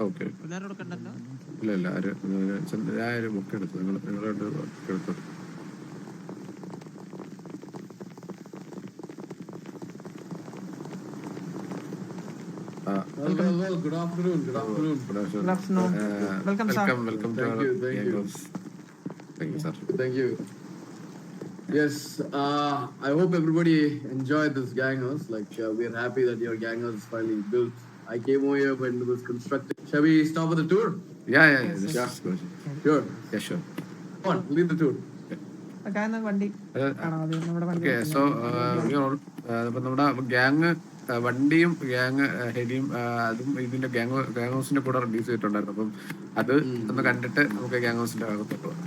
Okay. ഇല്ല ഇല്ല, ആരും ബുക്ക് എടുത്തു. നിങ്ങളുടെ ബുക്ക് എടുത്തു. Good afternoon. Good afternoon. Welcome, sir. Welcome to our Gangos. Thank you, sir. Thank you. Yes, I hope everybody enjoyed this gang house. Like, we are happy that your gang house is finally built. I came over here when it was constructed. Shall we start with the tour? Yeah. Yeah. Good. Sure. Yeah, sure. Come on, lead the tour. Okay, so നമ്മുടെ gang വണ്ടിയും gang ഹെലിയും അതും ഇതിന്റെ gang ഹൗസിന്റെ കൂടെ release ചെയ്തിട്ടുണ്ടായിരുന്നു. അപ്പം അത് ഒന്ന് കണ്ടിട്ട് നമുക്ക് ഗ്യാങ് ഹൗസിന്റെ അകത്തോട്ട് പോകാം.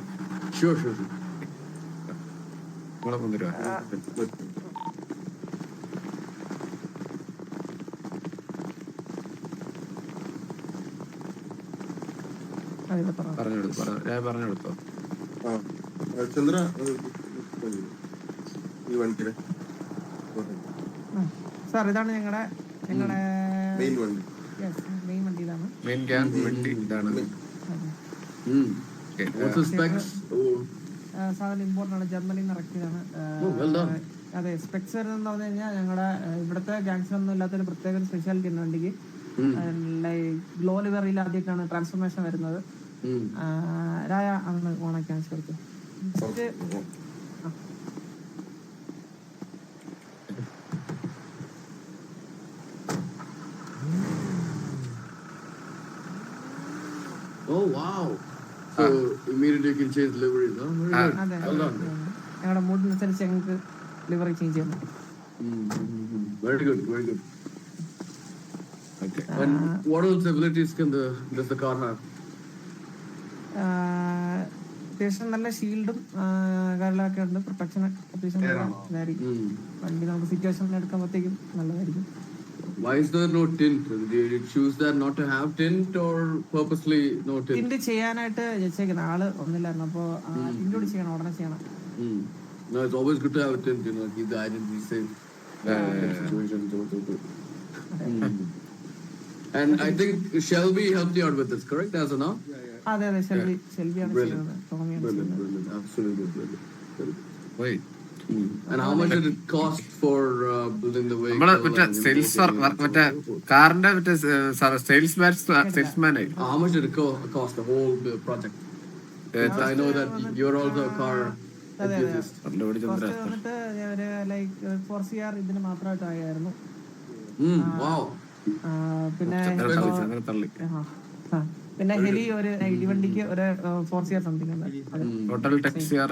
നിങ്ങളെ കൊണ്ടുവരുവാ. പറഞ്ഞെടുത്തോ ചന്ദ്ര ഈ വണ്ടിയുടെ സാർ ഇതാണ് ഞങ്ങളുടെ മെയിൻ വണ്ടി. മെയിൻ വണ്ടി ഇതാണ്. മെയിൻ ഗ്യാങ് വണ്ടി ഇതാണ്. സാധനം ഇമ്പോർട്ടൻ്റ് ആണ്, ജർമ്മനിയിൽ നിന്ന് ഇറക്കിയതാണ്. അതെ, സ്പെക്സ് വരുന്നതെന്ന് പറഞ്ഞു കഴിഞ്ഞാൽ ഞങ്ങളുടെ ഇവിടുത്തെ ഗാങ്സിനൊന്നും ഇല്ലാത്തൊരു പ്രത്യേക സ്പെഷ്യാലിറ്റി ഉണ്ട് വണ്ടിക്ക്. ഗ്ലോ ലിവറിൽ ആദ്യമായിട്ടാണ് ട്രാൻസ്ഫോർമേഷൻ വരുന്നത്. രായ ആണ് ഓണാക്കാൻ ശ്രമിക്കും. Oh wow! So immediately you can change liveries, huh? Very good. ഞങ്ങളുടെ മൂഡിനനുസരിച്ച് ഞങ്ങൾക്ക് ലിവറി ചേഞ്ച് ചെയ്യണം. Very good. Okay. And what else abilities does the car have? അത്യാവശ്യം നല്ല ഷീൽഡും കാര്യങ്ങളൊക്കെ ഉണ്ട്. പ്രൊട്ടക്ഷൻ അത്യാവശ്യം ഇതായിരിക്കും. വണ്ടി നമുക്ക് സിറ്റുവേഷൻ എടുക്കുമ്പോഴത്തേക്കും നല്ലതായിരിക്കും. Why is there no tint? Did you choose that not to have tint or purposely no tint? Tint ചെയ്യാനായിട്ട് വെച്ചേക്കുന്ന ആള് ഒന്നില്ലായിരുന്നു. അപ്പൊ ടിന്റോട് ചെയ്യണം, ഉടനെ ചെയ്യണം. No, it's always good to have a tint, you know, keep the identity safe. And I think Shelby helped you out with this, correct? As of now? അതെ ഷെൽബിയാണ് ചെയ്യുന്നത്. Brilliant. Absolutely brilliant. Wait. And how much did it cost for building the vehicle? നമ്മള് മറ്റേ sales മറ്റേ കാറിന്റെ മറ്റേ salesman ആയി. How much did it cost the whole project? I know that you're also a car enthusiast. Like 4CR ഇതിന് മാത്രമായിട്ട് ആയിരുന്നു. പിന്നെ ഹെലി ഒരു ഇടിവണ്ടിക്ക് ഒരു 4CR സംതിങ് ഉണ്ട്. ടോട്ടൽ 10CR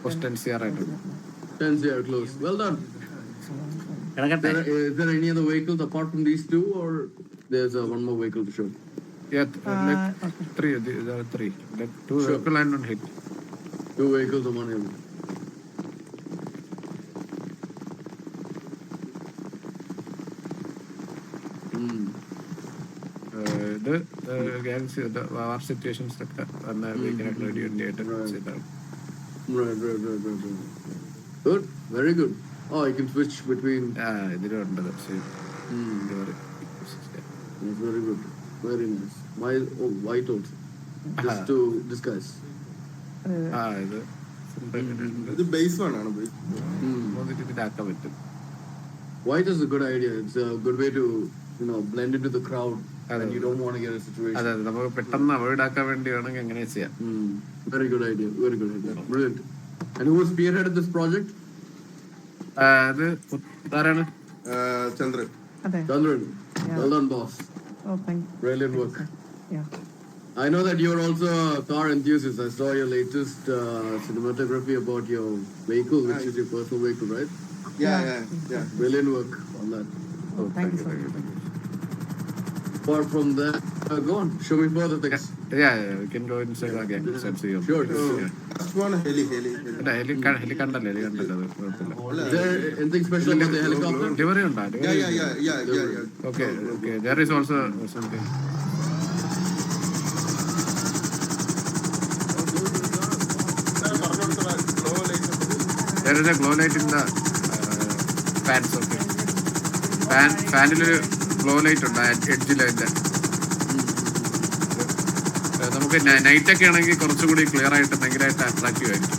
post 10CR ആയിട്ടുണ്ട്. 10CR close. Well done. Is there any other vehicles apart from these two, or there's one more vehicle to show? Yeah, like three. There are three. Like two vehicle and one hit. Two vehicles and one hill. ഇത് gangs വാർ situations ഒക്കെ വന്നാൽ വീക്കിനായിട്ട് ready ആയിട്ട് ചെയ്താണ്. Right. Good, very good. Oh, you can switch between. ഇതിലുണ്ട്. That's very good, very nice. White also. Just to discuss. ഇത് base one ആണ്. ഇതാക്കാൻ പറ്റും. White is a good idea. It's a good way to, blend into the crowd. And you don't want to get a situation. അതെ, നമുക്ക് പെട്ടെന്ന് avoid ആക്കാൻ വേണ്ടി വേണമെങ്കിൽ എങ്ങനെ ചെയ്യാം. Very good idea. Brilliant. And who spearheaded this project? അത് ആരാണ്? ചന്ദ്രൻ. Chandran. Well done, boss. Oh, thank you. Brilliant work. Yeah. I know that you're also a car enthusiast. I saw your latest cinematography about your vehicle, which is your personal vehicle, right? Yeah. Brilliant work on that. Oh, thank you, sir. Apart from that, go on. Show me further things. Yeah, we can go inside again. Sure. First one, heli. ഹെലി കണ്ടല്ലേ അത് കുഴപ്പമില്ല. Is there anything special about the helicopter? Delivery ഉണ്ടോ? Yeah. Okay. There is also something. There is a glow light in the fans. Okay. ഫാനിൽ glow light ഉണ്ട് എഡ്ജിൽ അതിന്റെ. നമുക്ക് night ഒക്കെ ആണെങ്കിൽ കുറച്ചുകൂടി ക്ലിയർ ആയിട്ട് ഭയങ്കരമായിട്ട് അട്രാക്റ്റീവ് ആയിരിക്കും.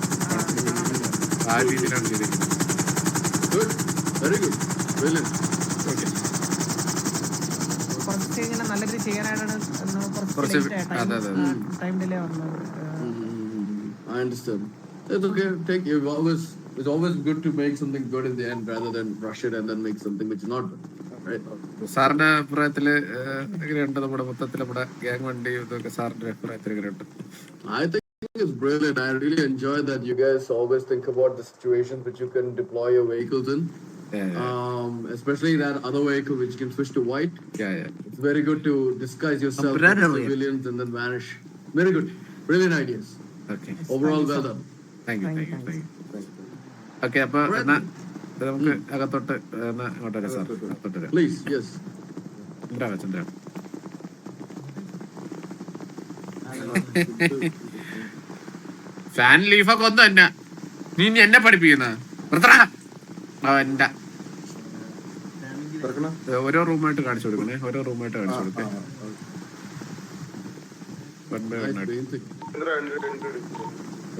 ആ രീതിയിലാണ് ചെയ്തിരിക്കുന്നത്. Very good. Brilliant. ഓക്കെ, കുറച്ച് ഇങ്ങനെ നല്ല രീതിയിൽ ചെയ്യാനായിട്ടാണ് കുറച്ച് ടൈം ഡിലേ വന്നത്. I understand. It's okay. It's always good to make something good in the end rather than rush it and then make something which is not good. Right? സാറിന്റെ അഭിപ്രായത്തില് എങ്ങനെയുണ്ട് നമ്മുടെ മൊത്തത്തിൽ നമ്മുടെ ഗ്യാങ് വണ്ടി ഇതൊക്കെ സാറിന്റെ അഭിപ്രായത്തിൽ എങ്ങനെയുണ്ട്? I think it's brilliant. I really enjoy that you guys always think about the situations which you can deploy your vehicles in. Especially that other vehicle which can switch to white. It's very good to disguise yourself as civilians and then vanish. Very good. Brilliant ideas. Okay. Overall, well done. Thank you. Okay, അപ്പൊ എന്നാ നമുക്ക് അകത്തോട്ട് എന്നാ ഇങ്ങോട്ട് വരാം sir, അകത്തോട്ട് വരാം. Please, yes. Chandra fan ലീഫൊക്കെ ഒന്നും തന്നെ നീ ഇനി എന്നെ പഠിപ്പിക്കുന്ന അവന്റെ ഓരോ റൂമായിട്ട് കാണിച്ചു കൊടുക്കണേ, ഓരോ റൂമായിട്ട് കാണിച്ചു കൊടുക്കേ.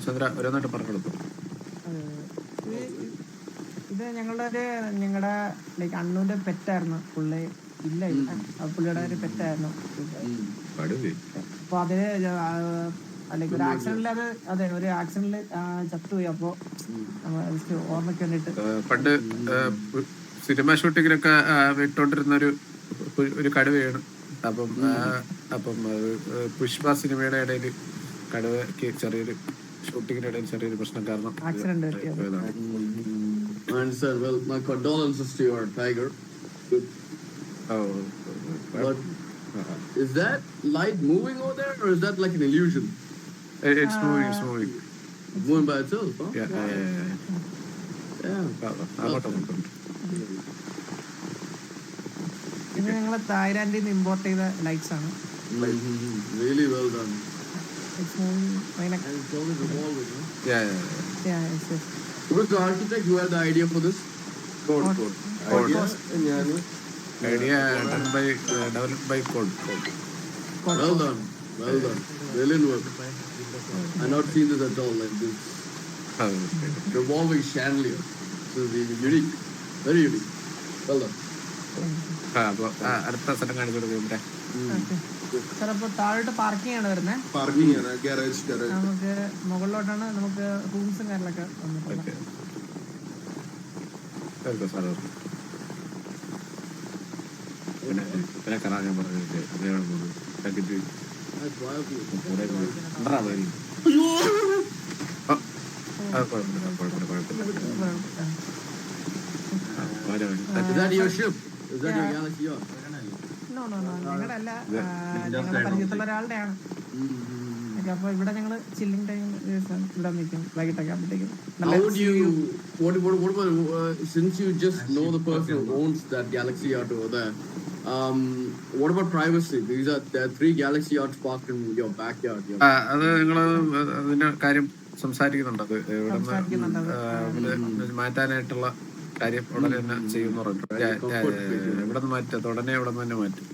ചന്ദ്ര ഓരോന്നായിട്ട് പറഞ്ഞു കൊടുത്തു. ഇത് ഞങ്ങളുടെ ലൈക്ക് അണ്ണൂന്റെ പെറ്റായിരുന്നു. പുള്ളി ഇല്ല, പുള്ളിയുടെ ഒരു പെറ്റായിരുന്നു. അപ്പൊ അതിന് ലൈക്ക് ഒരു ആക്സിഡന്റിൽ ഒരു ആക്സിഡന്റിൽ ചത്തുപോയി. അപ്പൊ ഓർമ്മയ്ക്ക് വേണ്ടിട്ട് പണ്ട് സിനിമ ഷൂട്ടിങ്ങിനൊക്കെ വിട്ടോണ്ടിരുന്ന ഒരു കടുവയാണ്. അപ്പം പുഷ്പ സിനിമയുടെ ഇടയിൽ കടുവയ്ക്ക് ചെറിയൊരു ഷൂട്ടിങ്ങിന്റെ ഇടയിൽ ചെറിയൊരു പ്രശ്നം കാരണം accident I understand. Well, my condolences to your tiger. Good. But is that light moving over there, or is that like an illusion? It's moving. It's moving by itself, huh? Yeah. ഇത് ഞങ്ങൾ തായ്ലാൻഡിൽ നിന്ന് import ചെയ്ത lights ആണ്. Really well done. It's moving And it's always evolving, huh? Yeah. yes. Who was the architect who had the idea for this? Idea developed by Code. Well done. Brilliant work. I've not seen this at all, like this revolving chandelier. This is unique. Very unique. Well done. അടുത്ത സ്ഥലം കാണിച്ചു കൊടുക്കും. Sir അപ്പൊ താഴോട്ട് parking ആണ് വരുന്നത്. നമുക്ക് മുകളിലോട്ടാണ് നമുക്ക് റൂംസും കാര്യങ്ങളൊക്കെ വന്നിട്ടുള്ളത്. പിന്നെ കറാൻ പറഞ്ഞിട്ട് Is that your ship? Is that your Galaxy yacht? No. ഞങ്ങളുടെ അല്ല, ഞങ്ങളുടെ പരിചയത്തുള്ള ഒരാളുടെയാണ്. അപ്പൊ ഇവിടെ ഞങ്ങള് ചില്ലിംഗ് ടൈം ഇവിടെ നിൽക്കും വൈകിട്ടൊക്കെ ആകുമ്പോഴത്തേക്കും. How would you? What about since you just know the person who owns that Galaxy yacht over there? What about privacy? There are 3 Galaxy yachts parked in your backyard. അത് നിങ്ങള് അതിന്റെ കാര്യം സംസാരിക്കുന്നുണ്ട്. അത് ഇവിടെ മാറ്റാനായിട്ടുള്ള കാര്യം ഉടനെ തന്നെ ചെയ്യുന്ന പറഞ്ഞു. ഇവിടെ നിന്ന് മാറ്റം ഉടനെ ഇവിടെ തന്നെ മാറ്റും.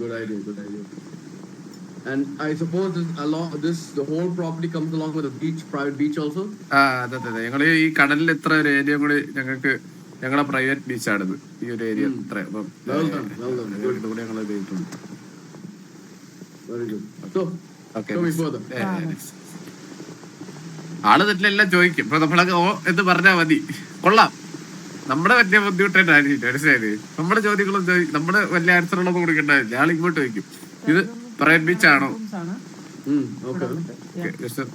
Good idea. And I suppose the whole property comes along with a private beach also? അതെ. ഞങ്ങള് ഈ കടലിൽ ഇത്ര ഒരു ഏരിയ കൂടി ഞങ്ങളെ പ്രൈവറ്റ് ബീച്ചാണിത്. ഈ ഒരു ഏരിയ ഇത്ര കൂടി ഞങ്ങൾ ചെയ്തിട്ടുണ്ട്. Very good. So, go further. ആള് തെറ്റിലെല്ലാം ചോദിക്കും. ഇപ്പൊ നമ്മളൊക്കെ എന്ന് പറഞ്ഞാൽ മതി. കൊള്ളാം, നമ്മുടെ വലിയ ബുദ്ധിമുട്ടായിട്ട് മനസ്സിലായത്. നമ്മുടെ ചോദ്യങ്ങളും നമ്മുടെ വലിയ ആൻസറുകളൊന്നും കൊടുക്കണ്ടാവില്ല. ആൾ ഇങ്ങോട്ട് ചോദിക്കും, ഇത് പ്രൈവറ്റ് ബീച്ച് ആണോ?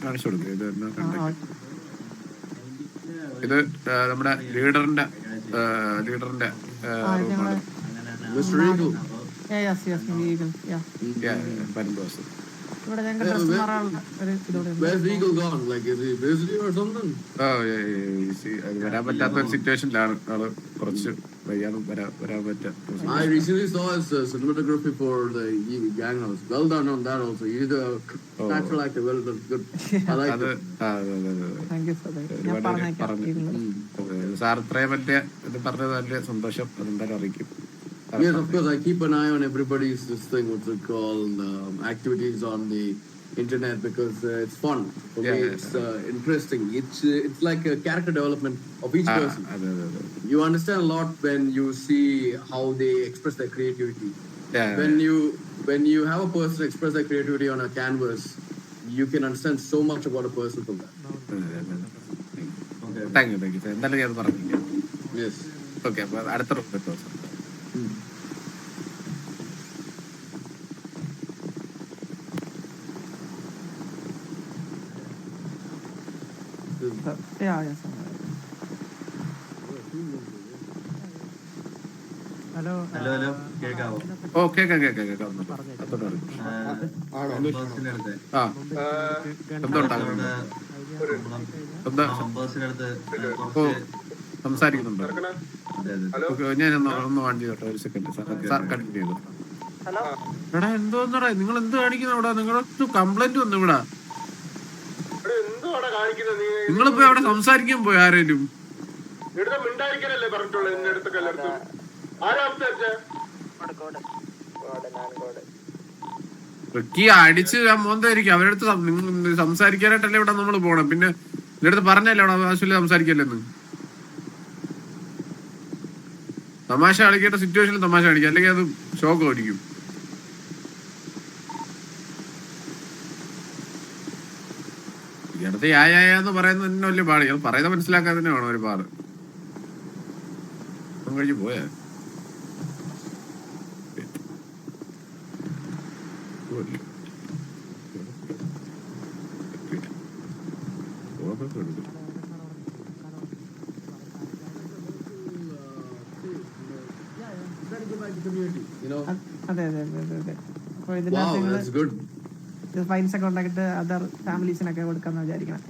കാണിച്ചു കൊടുക്കും. ഇത് നമ്മുടെ ലീഡറിന്റെ റൂമാണ്. പരന്തോസ്. ഇവിടെ ഞങ്ങൾക്ക് ഡ്രസ് മാറാനുള്ള ഒരു ഇതോടെ. Where's Eagle gone? Like, is he busy or something? വരാൻ പറ്റാത്ത ഒരു സിറ്റുവേഷനിലാണ് ആള്. കുറച്ച് വയ്യാതെ വരാൻ പറ്റാ. I recently saw his cinematography for the Gang House. Well done on that also. He's a natural actor. Well done. Good. I like it. Thank you for that. ഞാൻ പറഞ്ഞേക്കാം. സാർ ഇത്രയും പറ്റിയ ഇത് പറഞ്ഞത് വലിയ സന്തോഷം. അതെന്തായാലും അറിയിക്കും. Yes, of course. I keep an eye on everybody's this thing, what's it called, activities on the internet because it's fun. For Yeah, me, yeah, it's interesting. It's like a character development of each person. അതെ അതെ അതെ You understand a lot when you see how they express their creativity. Yeah, When you have a person express their creativity on a canvas, you can understand so much about a person from that. Thank you എന്തായാലും ഞാൻ പറഞ്ഞില്ല. Yes. Okay, അപ്പൊ അടുത്ത room കിട്ടുമോ sir? Yeah, yes, sir. Hello hello hello കേക്കാവോ? ഓ കേക്കാം കേക്കാം കേക്കാം. അപ്പൊ പറയും. ആ എന്താ ഉണ്ടാകുന്നത്? എന്താ മെമ്പേഴ്സിനടുത്ത് ഓ സംസാരിക്കുന്നുണ്ടോ? അതെ അതെ ഓക്കെ, ഞാൻ ഒന്ന് വാണ്ടി കേട്ടോ, ഒരു സെക്കൻഡ് സാർ കണ്ടിന്യൂ ചെയ്തു. എടാ എന്തോന്നടാ നിങ്ങൾ എന്ത് കാണിക്കുന്ന ഇവിടെ? നിങ്ങളൊരു കംപ്ലൈന്റ് വന്നു ഇവിടെ. നിങ്ങളിപ്പോ അവിടെ സംസാരിക്കാൻ പോയി ആരേലും? മിണ്ടായിരിക്കാനല്ലേ പറഞ്ഞിട്ടുള്ളത് എന്റെ അടുത്തൊക്കെ എല്ലായിടത്തും. ആരാ സംസാരിച്ചേ? റിക്കി അടിച്ച് മോന്തായിരിക്കും അവരുടെ അടുത്ത് സംസാരിക്കാനായിട്ടല്ലേ ഇവിടെ നമ്മള് പോണം. പിന്നെ നിന്റെ അടുത്ത് പറഞ്ഞല്ലേ അവിടെ ആവശ്യമില്ല സംസാരിക്കല്ലെന്ന്. തമാശ കളിക്കേണ്ട സിറ്റുവേഷനിൽ തമാശ കളിക്കുക, അല്ലെങ്കിൽ അത് ഷോക്ക് ഓടിക്കും. ഇടത്ത് യാന്ന് പറയുന്നത് തന്നെ വലിയ പാട്. ഞാൻ പറയുന്നത് മനസ്സിലാക്കാൻ തന്നെ വേണം ഒരു പാട്. കഴിഞ്ഞ് പോയാ You know? അതെ അതെ അതെ അതെ അതെ. അപ്പൊ Wow, ഇതിനകത്ത് that's good. ഫൈൻസ് ഒക്കെ ഉണ്ടാക്കിയിട്ട് അതർ ഫാമിലീസിനൊക്കെ കൊടുക്കാന്ന് വിചാരിക്കണം.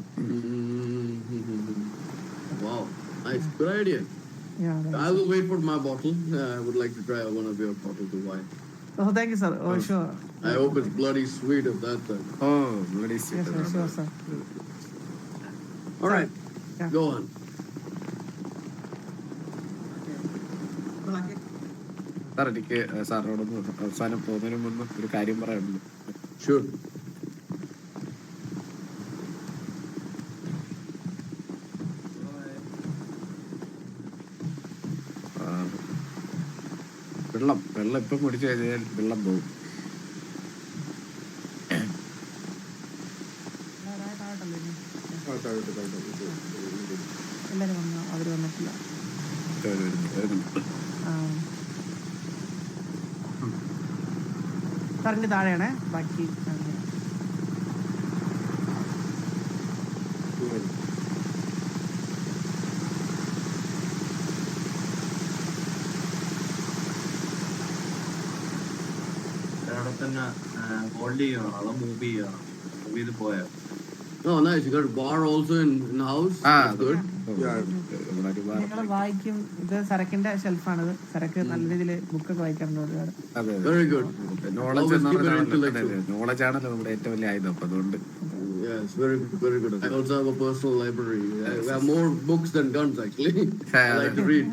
Wow, nice, good idea. Yeah, yeah. I will wait for my bottle. I would like to try one of your bottles of wine. Oh, thank you, sir. Oh, sure. I hope it's bloody sweet of that. ഓ bloody sweet. Yes, sir, sure, sir. All right, Yeah. go on. Sir എനിക്ക് സാറിനോടൊന്ന് അവസാനം പോകുന്നതിന് മുമ്പ് ഒരു കാര്യം പറയാനുണ്ട്. Sure. വെള്ളം ഇപ്പം കുടിച്ചു കഴിഞ്ഞാൽ വെള്ളം പോകും. എല്ലാരും വന്നോ? അവര് വന്നിട്ടില്ല. സാറിന്റെ താഴെയാണേ ബാക്കി. അവിടെ തന്നെ ഹോൾഡ് ചെയ്യണം, അതോ മൂവ് ചെയ്യണം? മൂവ് ചെയ്ത് പോയോ? Oh, nice. You got a bar also in house. That's good. ഞങ്ങള് വായിക്കും. ഇത് സരക്കിന്റെ ഷെൽഫാണിത്. സരക്ക് നല്ല രീതിയിൽ ബുക്കൊക്കെ വായിക്കാറുണ്ട് ഒരുപാട്. Very good. നോളജ് ആണല്ലോ നമ്മുടെ ഏറ്റവും വലിയ ആയുധം. അപ്പൊ അതുകൊണ്ട് Yes, very good, very good. I also have a personal library. I have more books than guns, actually. I like to read.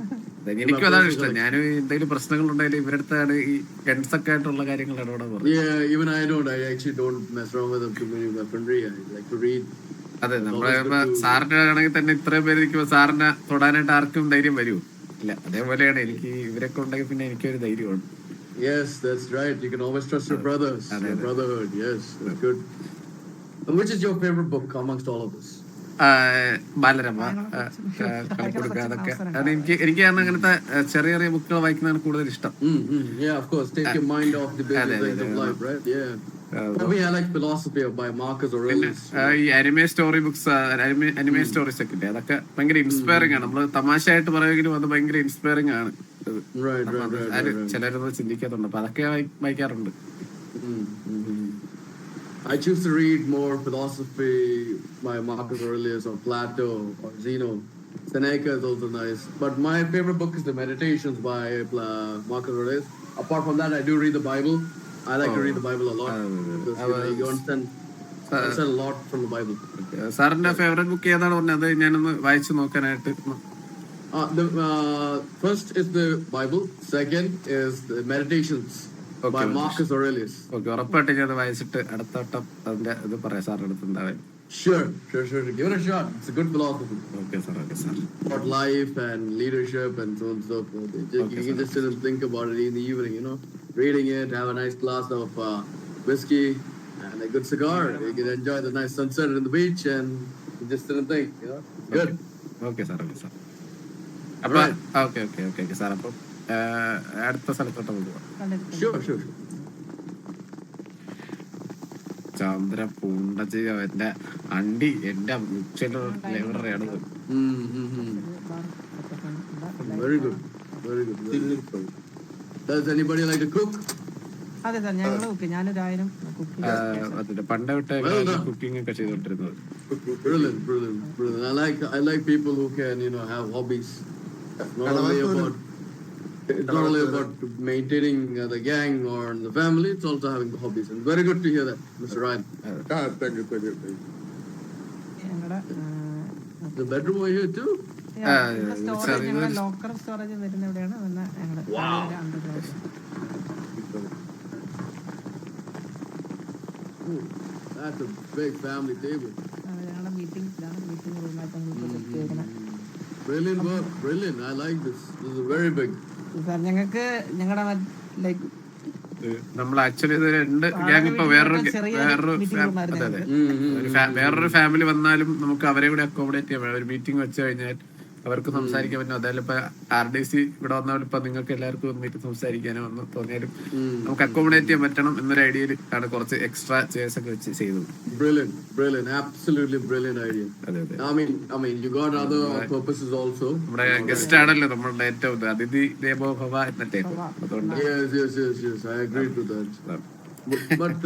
എനിക്കും അതാണ് ഇഷ്ടം. ഞാനും എന്തെങ്കിലും പ്രശ്നങ്ങൾ ഉണ്ടായാലും ഇവരുടെ അടുത്താണ് ഈ ഗൺസ് ഒക്കെ ആയിട്ടുള്ള കാര്യങ്ങൾ ഇടപെടാൻ പറഞ്ഞത്. Yeah, even I don't. I actually don't mess around with them too many weaponry. I like to read. അതെ, നമ്മളെ സാറിന്റെ ആണെങ്കിൽ തന്നെ ഇത്രയും പേര് ഇരിക്കുമ്പോ സാറിനെ തൊടാനായിട്ട് ആർക്കും ധൈര്യം വരുമോ? ഇല്ല. അതേപോലെയാണ് എനിക്ക് ഇവരൊക്കെ ഉണ്ടെങ്കിൽ പിന്നെ എനിക്കൊരു ധൈര്യമാണ്. Yes, that's right. You can always trust your brothers, your brotherhood. Yes, that's good. And which is your favorite book amongst all of this? Balarama, കളിക്കൊടുക്ക, അതൊക്കെ അത് എനിക്ക് അങ്ങനത്തെ ചെറിയ ചെറിയ ബുക്കുകൾ വായിക്കുന്നതാണ് കൂടുതൽ ഇഷ്ടം. Yeah, of course. Take your mind off the busy things of life, right? Yeah. For me, I like Philosophy by Marcus Aurelius. ഈ anime story books, anime stories ഒക്കെ ഇല്ലേ, അതൊക്കെ ഭയങ്കര ഇൻസ്പയറിംഗ് ആണ്. നമ്മള് തമാശയായിട്ട് പറയുമെങ്കിലും അത് ഭയങ്കര ഇൻസ്പയറിംഗ് ആണ്. ചിലരത് ചിന്തിക്കാറുണ്ട്. അപ്പൊ അതൊക്കെ വായിക്കാറുണ്ട്. I choose to read more philosophy by Marcus Aurelius or Plato or Zeno. Seneca is also nice. But my favorite book is the Meditations by Marcus Aurelius. Apart from that, I do read the Bible. I like to read the Bible a lot. Because you understand a lot from the Bible. സാറിന്റെ favourite book ഏതാണ് പറഞ്ഞത്? ഞാനൊന്ന് വായിച്ചു നോക്കാനായിട്ട്. First is the Bible. Second is the Meditations Okay, by okay. Marcus Aurelius. Okay, ഉറപ്പായിട്ട് ഞാൻ വായിച്ചിട്ട് അടുത്ത വട്ടം അതിന്റെ ഇത് പറയാം സാറിന്റെ അടുത്ത് ഉണ്ടാവാൻ. Sure. Give it a shot. It's a good philosophy okay sir, okay sir. about life and leadership and so on and so forth. You can just sit and think about it in the evening, you know, reading it, have a nice glass of whiskey and a good cigar. You can enjoy the nice sunset on the beach and you just sit and think, you know. Good. Okay sir, okay sir. അപ്പൊ okay okay okay okay sir. അപ്പം അടുത്ത സ്ഥലത്തോട്ട് പോവാം. Sure. Chandra പൂണ്ടച്ച് എന്റെ അണ്ടി എന്റെ ലൈബ്രറിയാണ്. Very good. Does anybody like to cook? അതെ sir, ഞങ്ങള് കുക്ക്, ഞാനൊരു 1000 കുക്കിംഗ് പണ്ട് തൊട്ടേ കുക്കിംഗ് ഒക്കെ ചെയ്തോണ്ടിരുന്നത്. Brilliant. I like people who can, you know, have hobbies. It's not only about maintaining the gang or the family, it's also having the hobbies. And very good to hear that, Mr. Ryan. Thank you. ഞങ്ങളുടെ The bedroom over here too? Storage, ഞങ്ങളുടെ locker storage വരുന്ന എവിടെയാണ് ഞങ്ങളുടെ underground. That's a big family table. ഞങ്ങളുടെ meeting റൂമായിട്ട് നമ്മൾ set ചെയ്യണം. Brilliant work. Brilliant. I like this. This is very big. Sir ഞങ്ങൾക്ക് ഞങ്ങളുടെ ലൈക്ക് നമ്മൾ ആക്ച്വലി ഇത് രണ്ട് ഗ്യാങ് ഇപ്പൊ വേറൊരു ഫാമിലി വന്നാലും നമുക്ക് അവരെ കൂടെ അക്കോമഡേറ്റ് ചെയ്യാൻ ഒരു മീറ്റിംഗ് വെച്ച് കഴിഞ്ഞാൽ അവർക്ക് സംസാരിക്കാൻ പറ്റും. അതായത് ഇപ്പൊ RDC ഇവിടെ വന്നാലും ഇപ്പൊ നിങ്ങൾക്ക് എല്ലാവർക്കും വന്നിട്ട് സംസാരിക്കാനോ ഒന്ന് തോന്നിയാലും നമുക്ക് അക്കോമഡേറ്റ് ചെയ്യാൻ പറ്റണം എന്നൊരു ഐഡിയയിൽ ആണ് കുറച്ച് എക്സ്ട്രാ ചെയർസ് ഒക്കെ വെച്ച് ചെയ്തത്. Brilliant. Absolutely brilliant idea. അതെ അതെ. I mean, you got other purposes also. നമ്മുടെ ഗസ്റ്റ് ആണല്ലോ നമ്മളുടെ ഏറ്റവും അതിഥി ദേവോ ഭവ എന്ന ടൈപ്പ്. അതുകൊണ്ട് Yes. I agree to that. But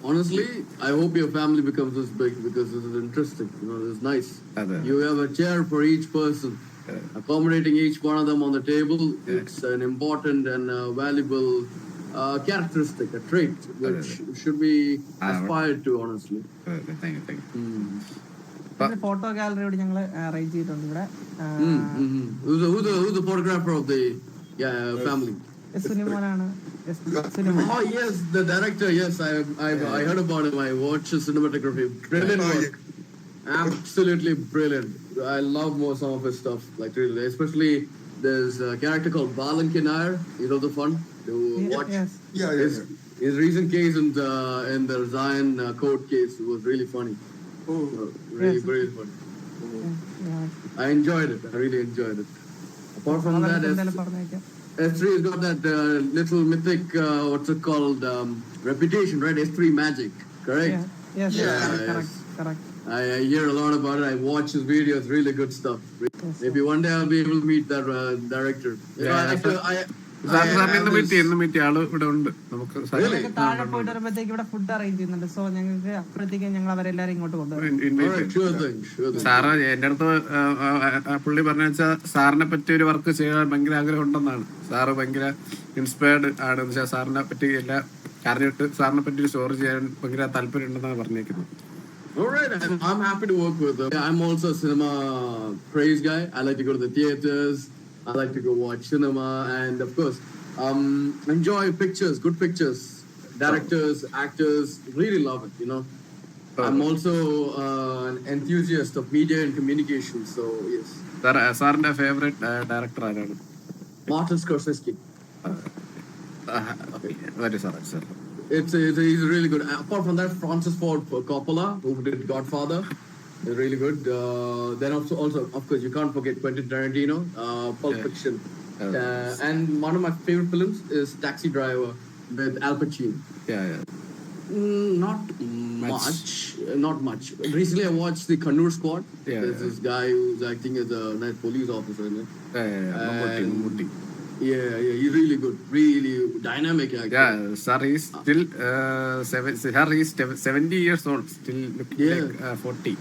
honestly, I hope your family becomes this big because this is interesting. You know, this is nice. You have a chair for each person. Accommodating each one of them on the table, it's an important and valuable characteristic, a trait which should be aspired to, honestly. Thank you. Photo ഗാലറിയോട് ഞങ്ങൾ arrange ചെയ്തിട്ടുണ്ട് ഇവിടെ. Who's the photographer of the family? സുനിമോനാണ്. Oh yes, the director. Yes, I heard about him. I watched his cinematography. Brilliant work. Absolutely brilliant. I love some of his stuff. Like really, especially there's a character called Balanki Nair. You know the fun to watch. Yes. His recent case in the Zion court case was really funny. Really funny. I enjoyed it. I really enjoyed it. Apart from that, S3 has got that little mythic, what's it called, reputation, right? S3 Magic, correct? Yes. Yes. Correct. I hear a lot about it. I watch his videos. Really good stuff. Maybe one day I'll be able to meet that director. Meet ആള് ഇവിടെ ഉണ്ട്. നമുക്ക് താഴെ പോയിട്ട് വരുമ്പോഴത്തേക്ക് ഇവിടെ food arrange ചെയ്യുന്നുണ്ട്. So ഞങ്ങൾക്ക് അപ്പോഴത്തേക്ക് ഞങ്ങൾ അവരെല്ലാരും ഇങ്ങോട്ട് കൊണ്ടുവരും. സാറ് എന്റെ അടുത്ത് പുള്ളി പറഞ്ഞ വെച്ചാൽ സാറിനെ പറ്റി ഒരു വർക്ക് ചെയ്യാൻ ഭയങ്കര ആഗ്രഹം ഉണ്ടെന്നാണ്. സാറ് ഭയങ്കര ഇൻസ്പയർഡ് ആണ്. സാറിനെ പറ്റി എല്ലാം അറിഞ്ഞിട്ട് സാറിനെ പറ്റി ഒരു സ്റ്റോറി ചെയ്യാൻ ഭയങ്കര താല്പര്യം ഉണ്ടെന്നാണ് പറഞ്ഞേക്കുന്നത്. Alright, I'm happy to work with them. I'm also a cinema praise guy. I like to go to the theaters. I like to go watch cinema, and of course, enjoy pictures, good pictures, directors, actors. Really love it, you know. I'm also an enthusiast of media and communication, so yes. സാറിന്റെ favourite director ആരാണ്? Martin Scorsese. Sir. He's really good. Apart from that, Francis Ford Coppola, who did Godfather, is really good. Then also, of course, you can't forget Quentin Tarantino, Pulp Fiction. And one of my favorite films is Taxi Driver with Al Pacino. Not much. Recently, I watched the Kannur Squad. There's this guy who's acting as a nice police officer. Mammootty. Yeah, he's really good, really dynamic actor. Yeah, sir, he's still 70 years old, still looking like 40.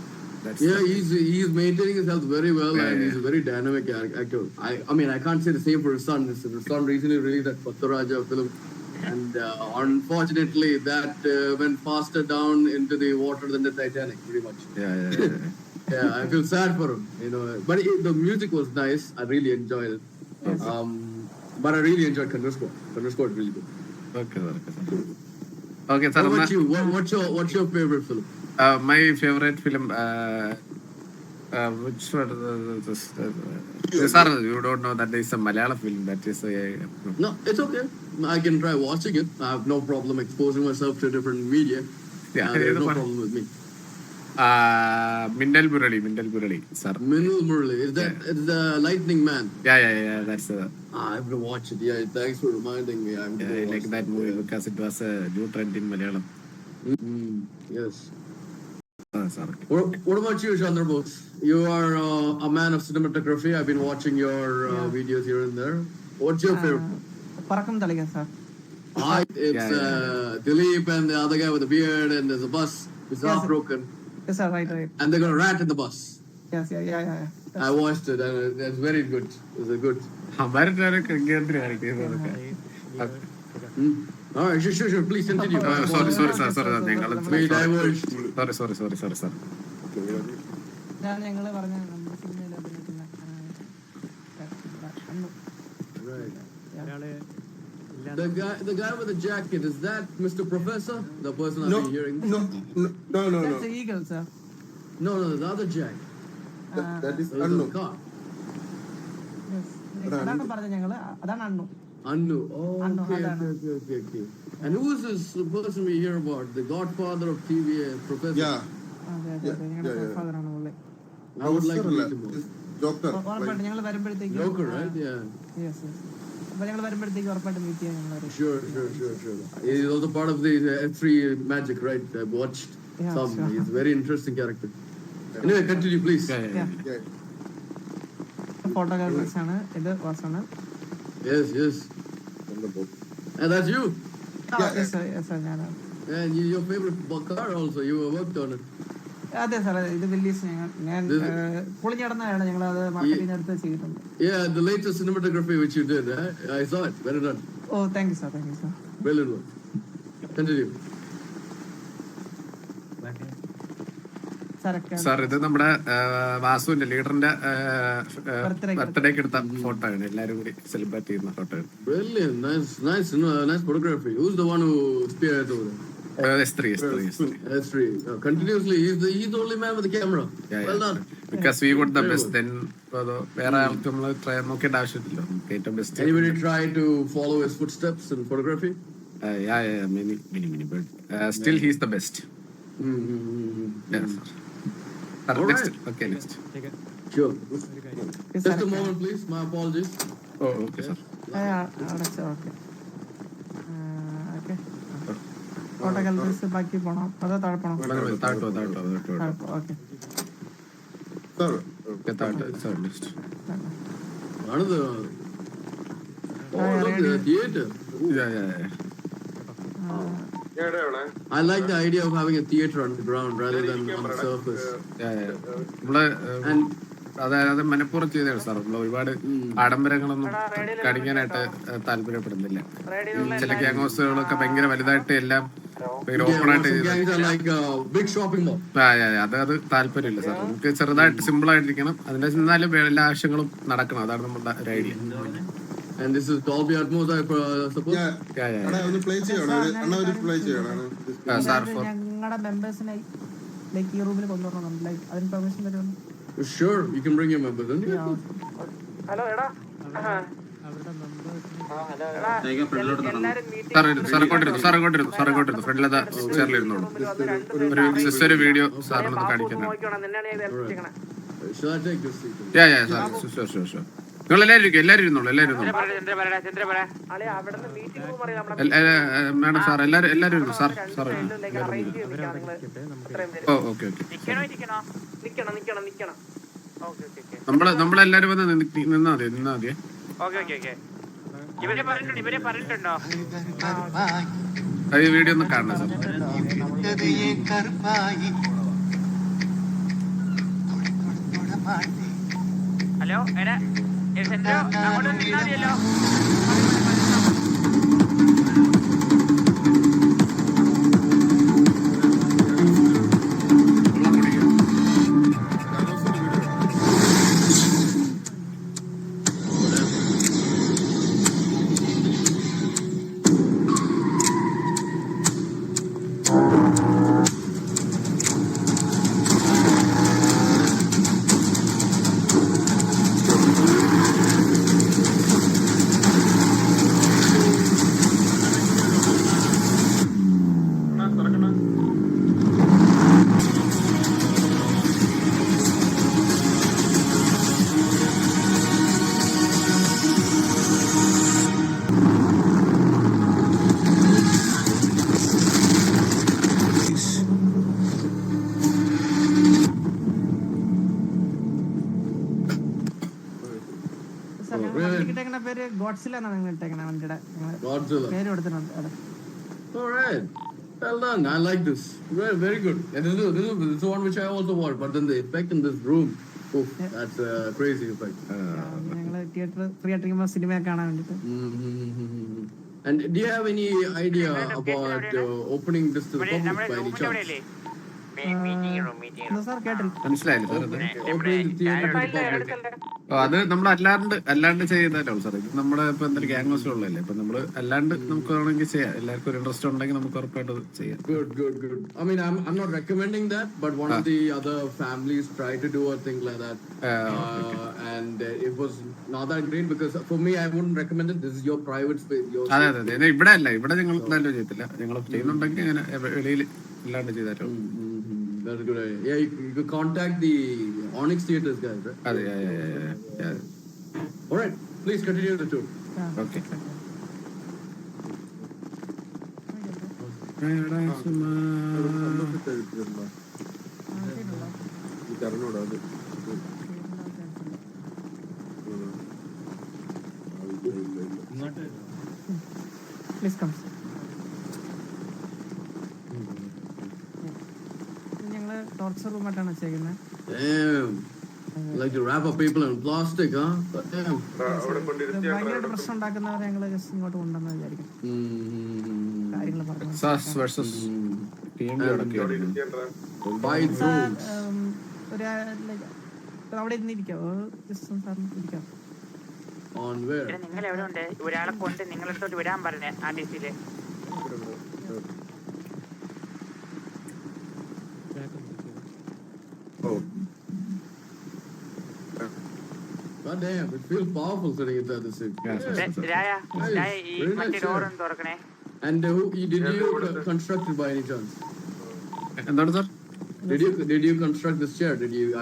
He's maintaining his health very well, and he's a very dynamic actor. I mean, I can't say the same for his son. His son recently released that Patharaja film, and unfortunately, that went faster down into the water than the Titanic, pretty much. Yeah, I feel sad for him, you know. But the music was nice. I really enjoyed it. But I really enjoyed Thunder Squad. Thunder Squad really good. Okay sir okay What sir about you? What's your favorite film? My favourite film which one sir, you don't know that there is a Malayalam film that is No, it's okay. I can try watching it. I have no problem exposing myself to different media. Yeah, There's no yeah, problem with me. Mindal Burali sir. Minul Murali, is that it's the Lightning Man? Yeah, that's I have to watch it. Yeah, thanks for reminding me. I'm I like that movie because it was a new trend in Malayalam. Yes. Sorry. What about you, Chandra Bose? You are a man of cinematography. I've been watching your videos here and there. What's your favorite? പറക്കം തളിക sir. It's Dilip and the other guy with the beard, and there's a bus. It's half broken. Yes sir, right. And they got a rat in the bus. Yes, yeah. I watched it, and it's very good. It's a good. അവരുടെ All right, sure. Please continue. sorry നിങ്ങൾ We diverged. sorry sir. ഞങ്ങള് പറഞ്ഞ നമ്മുടെ സിനിമയിൽ അഭിനയിക്കുന്ന അന്നു. Right. The guy with the jacket, is that Mr. Professor? The person I've been hearing? No. That's the eagle, sir. No, the other Jack. That is There's unknown. a car. Yes. അതാണ് പറഞ്ഞ ഞങ്ങള്, അതാണ് അണ്ണു. Annu. Oh, Annu, okay. Annu. And who is this person we hear about? The godfather of TV, Professor? Yeah. അതെ ഞങ്ങളുടെ ഫാദറാണ് പുള്ളി. I would like to meet him. Joker. ഉറപ്പായിട്ട് ഞങ്ങൾ വരുമ്പോഴത്തേക്ക് Joker, right? Yeah. യെസ് അപ്പൊ ഞങ്ങൾ വരുമ്പോഴത്തേക്ക് ഉറപ്പായിട്ട് മീറ്റ് ചെയ്യാൻ ഞങ്ങൾ Sure. He's also part of the F3 Magic, right? I've watched Yeah, some. sure. He's a very interesting character. Anyway, continue, please. Yeah. Photographers ആണ്. ഇത് വാസാണ്. Yes. And that's you. Yes sir ഞാനാണ്. And your favorite car also, you worked on it. അതെ സാറേ, ഇത് Willys ഞാൻ പൊളിഞ്ഞടന്നാണ് ഞങ്ങൾ അത് marketing അടുത്ത് ചെയ്തിട്ടുണ്ട്. Yeah, the latest cinematography which you did, I saw it. Well done. ഓ thank you sir. Brilliant work. Continue. Sir ഇത് നമ്മുടെ വാസുവിന്റെ ലീഡറിന്റെ ബർത്ത്ഡേക്ക് എടുത്ത ഫോട്ടോ ആണ്. എല്ലാരും കൂടി സെലിബ്രേറ്റ് ചെയ്യുന്ന ഫോട്ടോ ആണ്. Brilliant. Nice photography. Who's the one who spearheads over there? S3. That's free. Continuously, he's the only man with the camera. Well done. Because we got the best. Then വേറെ ആൾക്ക് നമ്മൾ നോക്കേണ്ട ആവശ്യമില്ലല്ലോ. ഏറ്റവും best. Anybody try to follow his footsteps in photography? Yeah, many, but still he's the best. Yes. All Next. right. Okay, next. Sure. Just a moment, please. My apologies. Oh, okay, sir. അടച്ചോ. Okay photographers ബാക്കി പോണോ അതോ താഴെ പോണോ? താഴോട്ടോ. Okay Sir. Okay, താഴോട്ടോ. Sir, next. Another. Oh, look, the theater. Yeah. I like the idea of having a theater on the ground rather than on the surface. നമ്മള് അതായത് മനഃപൂർവ്വം ചെയ്തതാണ് സാർ. നമ്മള് ഒരുപാട് ആഡംബരങ്ങളൊന്നും കാണിക്കാനായിട്ട് താല്പര്യപ്പെടുന്നില്ല. ചില ഗ്യാങ് ഹൗസുകളൊക്കെ ഭയങ്കര വലുതായിട്ട് എല്ലാം ഓപ്പൺ ആയിട്ട് അത് താല്പര്യമില്ല സാർ. നമുക്ക് ചെറുതായിട്ട് സിമ്പിൾ ആയിട്ടിരിക്കണം. അതിന്റെ എന്നാലും എല്ലാ ആവശ്യങ്ങളും നടക്കണം. അതാണ് നമ്മുടെ ഒരു idea. And this is Dolby Atmos, I suppose? Yeah. Another play ചെയ്യണം. Sir, ഞങ്ങളുടെ മെമ്പേഴ്സിനായി ലൈക്ക് ഈ റൂമിൽ കൊണ്ടുവരണം. ലൈക്ക് അതിന് പെർമിഷൻ തരുമോ? Sure, you can bring your members in. Hello എടാ സാർ ഇങ്ങോട്ടിരുന്നു. ഫ്രണ്ടിലതാ ചേർലിരുന്നോളൂ. ഒരു വീഡിയോ സാറിനൊന്ന് കാണിക്കാനാണ്. Shall I take this seat? Sure. നിങ്ങൾ എല്ലാവരും ഇരുന്നോളൂ. മാഡം സാർ എല്ലാവരും ഇരുന്നു. Sir okay. നമ്മളെല്ലാരും വന്ന് നിന്നാ മതിയെ. ഈ വീഡിയോ ഒന്ന് കാണണം സാർ. ഹലോ എടാ അങ്ങോട്ട് നിന്നാ മതിയല്ലോ. ഗോഡ്സില എന്നാണ് നിങ്ങൾ ഇട്ടേക്കണേ വണ്ടിയുടെ Godzilla. പേര് കൊടുത്തിട്ടുണ്ട് അതെ. All right. Well done. I like this. Very, very good. And this is one which I also want. But then the effect in this room, oof, that's a crazy effect. ഞങ്ങള് theatre free ആയിട്ടിരിക്കുമ്പോ cinema കാണാൻ വേണ്ടിട്ട്. And do you have any idea about opening this to the public by any chance? Sir കേട്ടില്ല. മനസ്സിലായില്ല sir അത്? Opening the theater to the public. അത് നമ്മൾ അല്ലാണ്ട് ചെയ്യുന്നതല്ലോ sir. ഇത് നമ്മുടെ ഇപ്പൊ എന്തെങ്കിലും ഗ്യാങ് ഹൗസ് ഉള്ളതല്ലേ. ഇപ്പൊ നമ്മള് അല്ലാണ്ട് നമുക്ക് വേണമെങ്കിൽ ചെയ്യാം. എല്ലാവർക്കും ഒരു ഇൻട്രസ്റ്റ് ഉണ്ടെങ്കിൽ നമുക്ക് ഉറപ്പായിട്ട് അത് ചെയ്യാം. Good. I mean, I'm not recommending that, but one of the other families tried to do a thing like that, and it was not that great because for me, I wouldn't recommend it. This is your private space. അതെ ഇവിടെ അല്ല, ഇവിടെ ഞങ്ങൾ എന്തായാലും ചെയ്യത്തില്ല. ഞങ്ങൾ ചെയ്യുന്നുണ്ടെങ്കിൽ അങ്ങനെ വെളിയിൽ അല്ലാണ്ട് ചെയ്താലോ. That's a good idea. Yeah, you could contact the Onyx Theaters guys, right? അതെ. All right, please continue the tour. Okay. അറിഞ്ഞൂടാ അത്. Please come. ഞങ്ങള് ടോർച്ചർ റൂമായിട്ടാണ് വെച്ചേക്കുന്നത്. Damn. Like to wrap up people in plastic, huh? But damn. ഭയങ്കര പ്രശ്നം ഉണ്ടാക്കുന്നവരെ ഞങ്ങള് just ഇങ്ങോട്ട് കൊണ്ടുവന്ന് വിചാരിക്കും. കാര്യങ്ങൾ പറഞ്ഞു Texas versus team Fight rooms. ഒരു അവിടെ ഇരുന്നിരിക്കാവോ? ജസ്റ്റ് സാറിന് ഇരിക്കാം. On where? നിങ്ങൾ എവിടെ ഉണ്ട്? ഒരാളെ കൊണ്ട് നിങ്ങളെടുത്തോട്ട് വിടാൻ പറഞ്ഞ ആർട്ടിസ്റ്റില്. Oh. God damn, it feels powerful sitting inside the suit. രായ ഈ മറ്റേ ഡോറൊന്ന് തുറക്കണേ. And did you construct it by any chance? എന്താണ് sir? Did you construct this chair?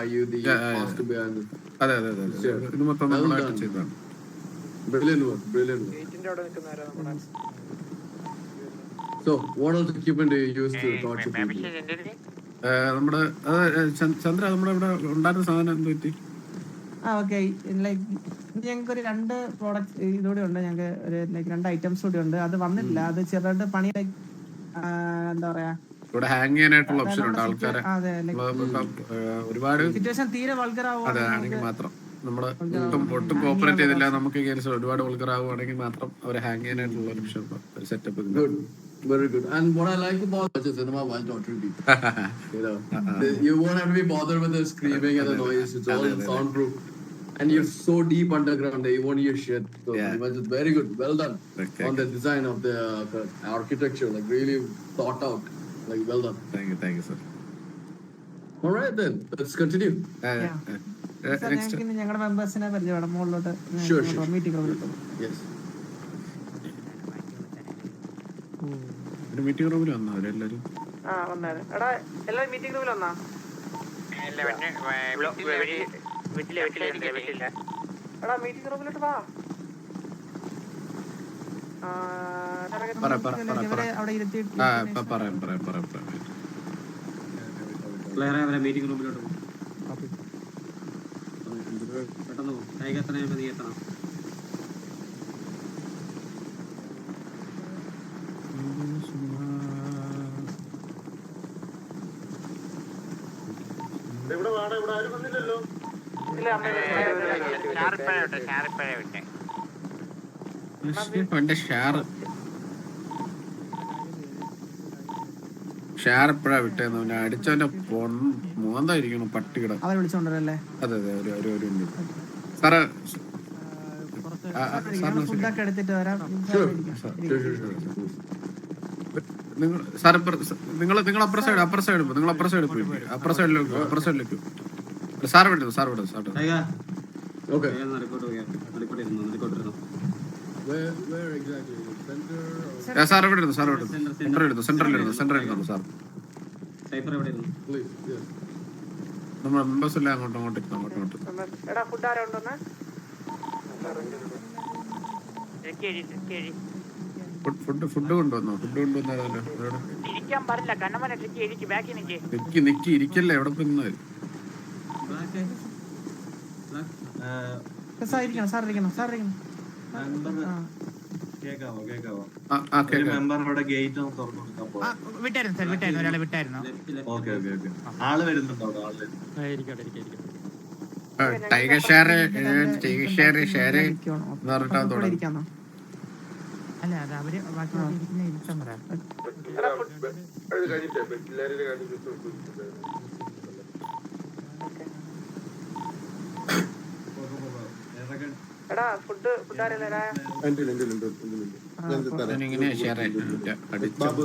Are you the master behind this? അതെ. ഇത് മൊത്തം നമ്മളായിട്ട് ചെയ്തതാണ്. Brilliant work. So, what else equipment do you use to torture people? നമ്മുടെ ചന്ദ്ര നമ്മുടെ ഇവിടെ ഉണ്ടായിരുന്ന സാധനം എന്ത് പറ്റി? ഓക്കെ. ലൈക്ക് ഞങ്ങൾക്ക് ഒരു 2 പ്രോഡക്റ്റ് ഇതൂടെ ഉണ്ട്. ഞങ്ങൾക്ക് ഒരു ലൈക്ക് 2 ഐറ്റംസ് കൂടി ഉണ്ട്. അത് വന്നിട്ടില്ല. അത് ചെറുതായിട്ട് പണി എന്താ പറയാ ഇവിടെ ഹാങ് ചെയ്യാനായിട്ടുള്ള ഓപ്ഷൻ ഉണ്ട്. ആൾക്കാരെ അതെ ഒരുപാട് സിറ്റുവേഷൻ തീരെ വൾഗറാവുക അതാണെങ്കിൽ മാത്രം നമ്മള് ഒട്ടും കോപ്പറേറ്റ് ചെയ്തില്ല. നമുക്ക് കേസ് ഒരുപാട് വൾഗർ ആവുകയാണെങ്കിൽ മാത്രം അവരെ ഹാങ് ചെയ്യാനായിട്ടുള്ള ഒരു ഓപ്ഷൻ ഒരു setup. Good. Very good. And what I like about watching cinema while torturing people, you won't have to be bothered with the screaming and the noise. It's all soundproof. And you're so deep underground that you won't hear shit. So it's very good. Well done on the design of the architecture. Like really thought out. Like well done. Thank you sir. All right then. Let's continue. ഞങ്ങൾക്ക് ഞങ്ങളുടെ മെമ്പേഴ്സിനെ പരിചയപ്പെടാം. മുകളിലോട്ട് meeting കിട്ടും. Yes. Meeting റൂമിൽ വന്നോ അവരെല്ലാരും? എടാ എല്ലാരും മീറ്റിംഗ് റൂമിൽ വന്നാ? എടാ മീറ്റിംഗ് റൂമിലോട്ട് വാ. അവിടെ ഇരുത്തിയിട്ട് പറയാം. മീറ്റിംഗ് റൂമിലോട്ട് പെട്ടെന്ന് പോകും. എത്രയും നീ എത്തണം. ഇവിടെ ആരും വന്നില്ലല്ലോ. ഷാർ എപ്പോഴാ വിട്ടേന്ന് അടിച്ചവന്റെ മോന്തായിരിക്കണം പട്ടികിട. അവരെ വിളിച്ചോണ്ടല്ലേ? അതെ സാറ് ഫുഡൊക്കെ എടുത്തിട്ട് വരാം. നിങ്ങൾ അപ്പുറ സൈഡ് സാർ വിട്ടു. Okay. Where exactly? Center? Sir ഇവിടെ ഇരുന്നു. സെന്ററിലിരുന്നു സാർ. Please. Yes. നമ്മുടെ മെമ്പേഴ്സ് എല്ലാം അങ്ങോട്ട്. എടാ ഫുഡ് ആരാ ഉണ്ടെന്ന്? ഫുഡ് കൊണ്ടുവന്നോ? ഇരിക്കാൻ പാടില്ല. കണ്ണമ്മ നിക്കി ഇരിക്കല്ലേ എവിടെ പോയി? സാർ ഇരിക്കണം. കേക്കാവോ കേക്കാം. മെമ്പർ അവിടെ ഗേറ്റ് ഒന്ന് തുറന്നു കൊടുക്കാൻ ആ, പോവാ. വിട്ടായിരുന്നു സാർ, വിട്ടായിരുന്നു, ഒരാളെ വിട്ടായിരുന്നു. ഓക്കെ ആള് വരുന്നുണ്ടോ അവിടെ? ആള് ടൈഗർ ഷെയർ ഷെയർ എന്ന് പറഞ്ഞിട്ടാ തുടങ്ങി. ഇരിക്കാന്നോ? അല്ല, അത് അവര് ബാക്കിയുള്ള ഇരിക്കുന്ന ഇരുത്തം പറ. അത് കഴിഞ്ഞിട്ടേ പിള്ളേരുടെ കാര്യം എടാ, ഫുഡ് ആരെല്ലാം ഇങ്ങനെ ഷെയർ അടിച്ചു. ബാബു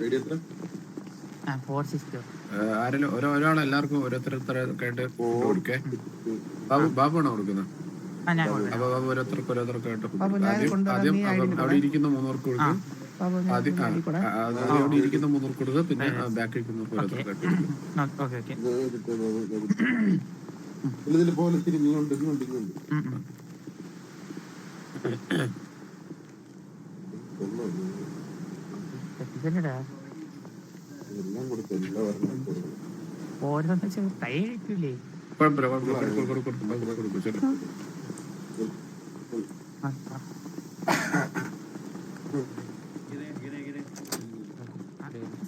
ഐഡിയ എത്ര? ആരെങ്കിലും ഒരാൾ എല്ലാവർക്കും ഓരോരുത്തരൊക്കെ ആയിട്ട് കൊടുക്കേ. ബാബുവാണോ കൊടുക്കുന്നത്? അപ്പൊ ബാബു ഓരോരുത്തർക്ക് ആയിട്ട് ആദ്യം അവിടെ ഇരിക്കുന്ന 3 പേർക്ക് കൊടുക്കും. ആദ്യം അവിടെ ഇരിക്കുന്ന 3 പേർക്ക് കൊടുക്കുക, പിന്നെ ബാക്കിൽ ഇരിക്കുന്ന ഓരോരുത്തർക്ക് ഇതിൽ പോലെ തിരിഞ്ഞുകൊണ്ട് ഇങ്ങോട്ട് എല്ലാം കൊടുത്തു എല്ലാം ഓരോന്ന് കൈ കഴിക്കൂലേ? കൊടുക്കും. ശരി.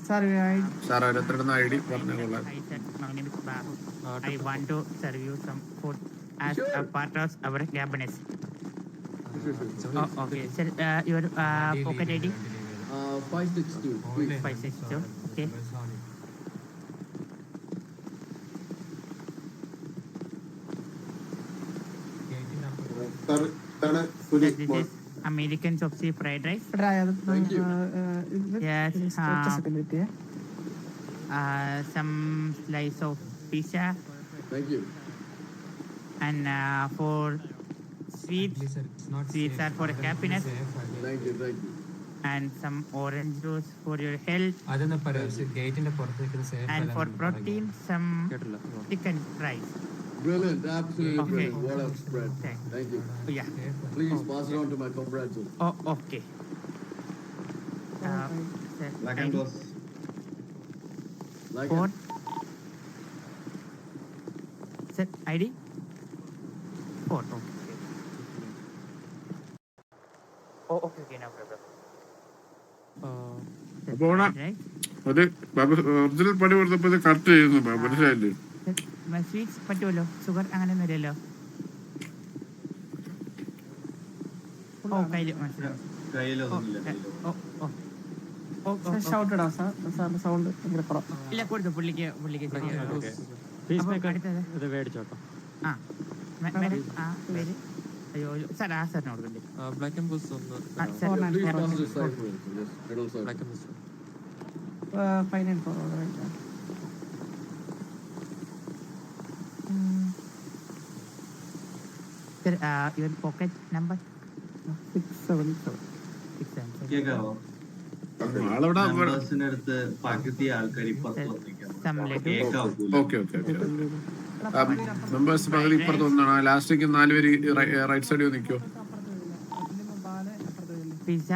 സാർ സാർ ഓരോരുത്തരുടെ ഐ ഡി പറഞ്ഞാൽ കൊള്ളാം. I want to serve you some food as a part of our cabinet. Okay, sir, your pocket ID? 562. 562. Okay. This is American Chopsy fried rice. Yes. Some slice of pizza. Thank you. And for sweets are for happiness. Thank you. And some orange juice for your health. And for protein, some chicken fries. Brilliant. Absolutely Okay. brilliant. What a spread. Thank you. Yeah. Please pass it on to my comrades. Oh, okay. Sir, Black and Rose. Like for it? sir, ID? 4. Okay. Okay, no problem. അപ്പൊ അവിടെ Right. അത് Babu original പണി കൊടുത്തപ്പോ ഇത് correct ചെയ്യുന്നു മനസ്സിലായില്ലേ? Sweets പറ്റുമല്ലോ, sugar അങ്ങനെയൊന്നും ഇല്ലല്ലോ. കയ്യിൽ മനസ്സിലാവും. ഷൗട്ടഡാ സാർ? സാറിന്റെ സൗണ്ട് ഭയങ്കര കുറവ്. ഇല്ല, കൊടുത്തു പുള്ളിക്ക് ശരിയാണ്. ആ മേഡം, ആ പേര് അയ്യോ സാർ, ആ സാറിന് കൊടുക്കണ്ടേ? ബ്ലാക്ക് ആൻഡ് ബൂസ് ഒന്ന്. Please pass it aside for us. Yes, middle side. 594. Sir, your pocket number? 677. കേക്കാവോ? ആളവിടെ മെമ്പേഴ്സിന്റെ അടുത്ത് പകുതി ആൾക്കാർ ഇപ്പുറത്ത് വന്നിരിക്കുന്നു. കേക്കാവൂല. ഓക്കെ മെമ്പേഴ്സ് പകൽ ഇപ്പുറത്ത് വന്നാണ്. ലാസ്റ്റിക്ക് 4 പേര് റൈറ്റ് സൈഡിൽ നിൽക്കോ? പിസ്സ,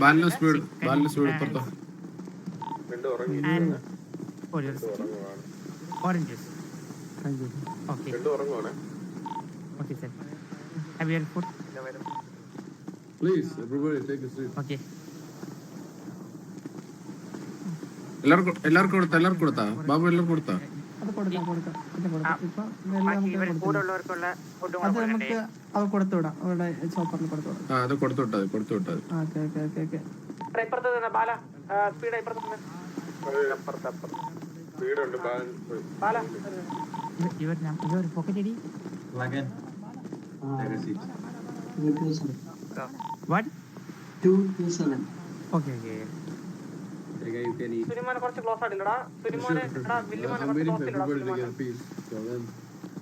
ബാലിന് സ്പീഡ് ഇപ്പുറത്തോ? orange juice. Okay. Okay, sir. Have your food? Please, everybody take a seat. Okay. എല്ലാവർക്കും കൊടുത്താ ബാബു? എല്ലാവർക്കും കൊടുത്താ? അത് കൊടുക്കാം. ഇപ്പൊ ഇവർ കൂടെ ഉള്ളവർക്കുള്ള ഫുഡ് അത് നമുക്ക് അത് കൊടുത്തു വിടാം. അവരുടെ ചോപ്പറിൽ കൊടുത്തു വിടാം. അത് കൊടുത്തു വിട്ടത്. ഓക്കെ. വീടുണ്ട് your pocket ID? Black and take a seat. What? 227. Okay. സുനിമോനെ കുറച്ച് close ആയിട്ടില്ലടാ. സുനിമോനെ I'm waiting for everybody to get a piece. So then,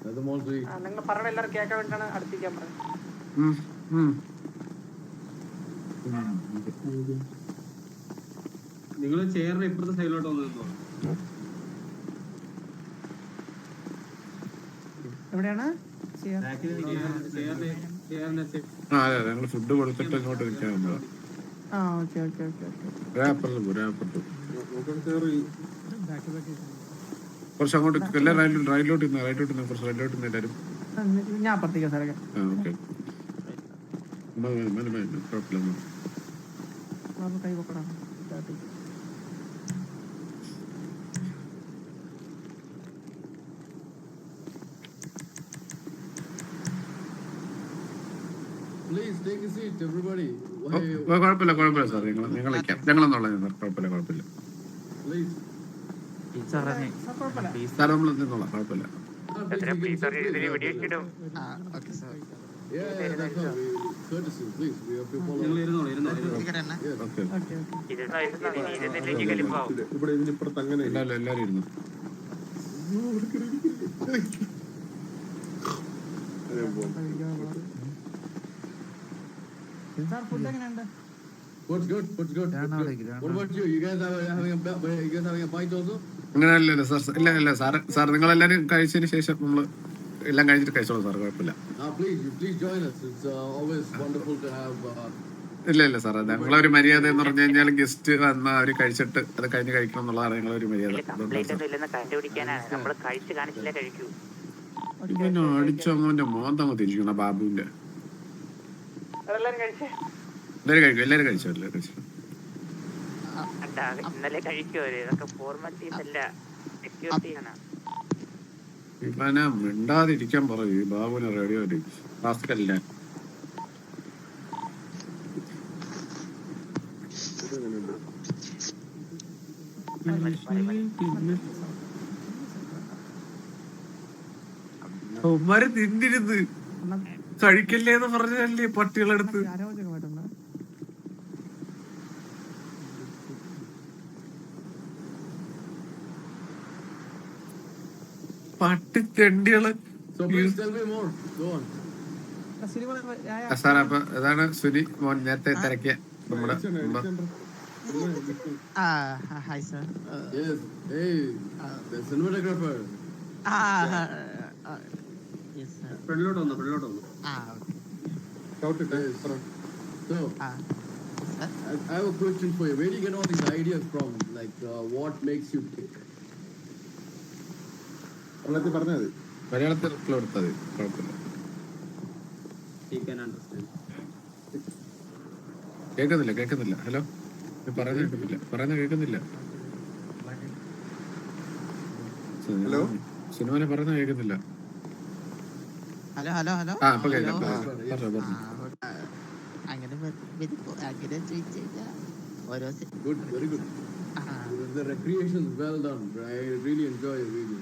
let them all see. നിങ്ങൾ പറഞ്ഞ എല്ലാവരും കേൾക്കാൻ വേണ്ടിയാണ് അടുപ്പിക്കാൻ പറഞ്ഞത്. നിങ്ങൾ ചെയറിന്റെ ഇപ്പുറത്തെ സൈഡിലോട്ട് വന്നു. എവിടെയാണ്? അതെ ഞങ്ങൾ ഫുഡ് കൊടുത്തിട്ട് ഇങ്ങോട്ട് നിൽക്കാൻ വന്നതാ. ഓക്കെ. ഒരാപ്പുറത്ത് ചെയർ കുറച്ച് അങ്ങോട്ട് എല്ലാവരും റൈറ്റിലോട്ട് നിന്ന് കുറച്ച് റൈറ്റിലോട്ട് നിന്ന് എല്ലാവരും. ഞാൻ അപ്പുറത്തേക്ക് സാറേ. ഓക്കെ കുഴപ്പമില്ല. കൈ പൊക്കണം. Please take a seat, everybody. കുഴപ്പമില്ല സാർ, നിങ്ങൾ ഞങ്ങളെന്നുള്ളത് കുഴപ്പമില്ല. Please. സാറേ സാർ നമ്മൾ നിന്നോളാം, കുഴപ്പമില്ല. Yeah, that's all. Courtesy, please. We have to follow. Okay ഇവിടെ ഇതിനിപ്പുറത്ത് അങ്ങനെ എല്ലാവരും ഇരുന്നു. സാർ ഫുഡ് എങ്ങനെയുണ്ട്? What's good? What about you? You guys having a bite also? അങ്ങനെയല്ലല്ലോ സാർ. ഇല്ല സാർ നിങ്ങളെല്ലാവരും കഴിച്ചതിന് ശേഷം നമ്മൾ എല്ലാം കഴിഞ്ഞിട്ട് കഴിച്ചോളൂ സാർ, കുഴപ്പമില്ല. Please join us. It's always wonderful to have. ഇല്ല സാർ, ഞങ്ങളൊരു മര്യാദ എന്ന് പറഞ്ഞു കഴിഞ്ഞാൽ ഗസ്റ്റ് വന്ന അവര് കഴിച്ചിട്ട് അത് കഴിഞ്ഞ് കഴിക്കണം എന്നുള്ളതാണ് ഞങ്ങളൊരു മര്യാദ. ഇവനെ അടിച്ചോ അവന്റെ മോന്തം തിരിക്കണം ബാബുവിന്റെ. എല്ലാരും കഴിച്ചു. ഇന്നലെ കഴിക്കോ? ഇതൊക്കെ ഫോർമാലിറ്റീസ് അല്ല, സെക്യൂരിറ്റിയാണ്. ഇവനെ മിണ്ടാതിരിക്കാൻ പറയൂ ബാബുവിനെ. റേഡിയോ ടാസ്കല്ല. ഉമ്മാര് തിന്നിരുന്ന് കഴിക്കല്ലേ എന്ന് പറഞ്ഞല്ലേ പട്ടികളെടുത്ത്. അരോചകമായിട്ടുണ്ട്. പട്ടി തെണ്ടികള്. So please tell me more. Go on. Sir അപ്പൊ ഇതാണ് സുനി മോൻ നേരത്തെ തിരക്കിയ നമ്മുടെ hi sir. Yes. Hey, the cinematographer. Yes sir. ഫ്രണ്ടിലോട്ട് വന്നു ഷൗട്ട് ഇട്ടേ. So, I have a question for you. Where do you get all these ideas from? Like, what makes you tick? വെള്ളത്തിൽ പറഞ്ഞത് മലയാളത്തിൽ റിപ്ലൈ കൊടുത്തത് കുഴപ്പമില്ല. കേൾക്കുന്നില്ല. ഹലോ, പറയുന്ന കേൾക്കുന്നില്ല. ഹലോ, സിനിമനെ പറയുന്ന കേൾക്കുന്നില്ല. ഹലോ. ആ ഇപ്പൊ കേൾക്കാം. അങ്ങനെ ചോദിച്ചാ ഓരോ Good, very good. The recreation is well done. I really enjoy your video.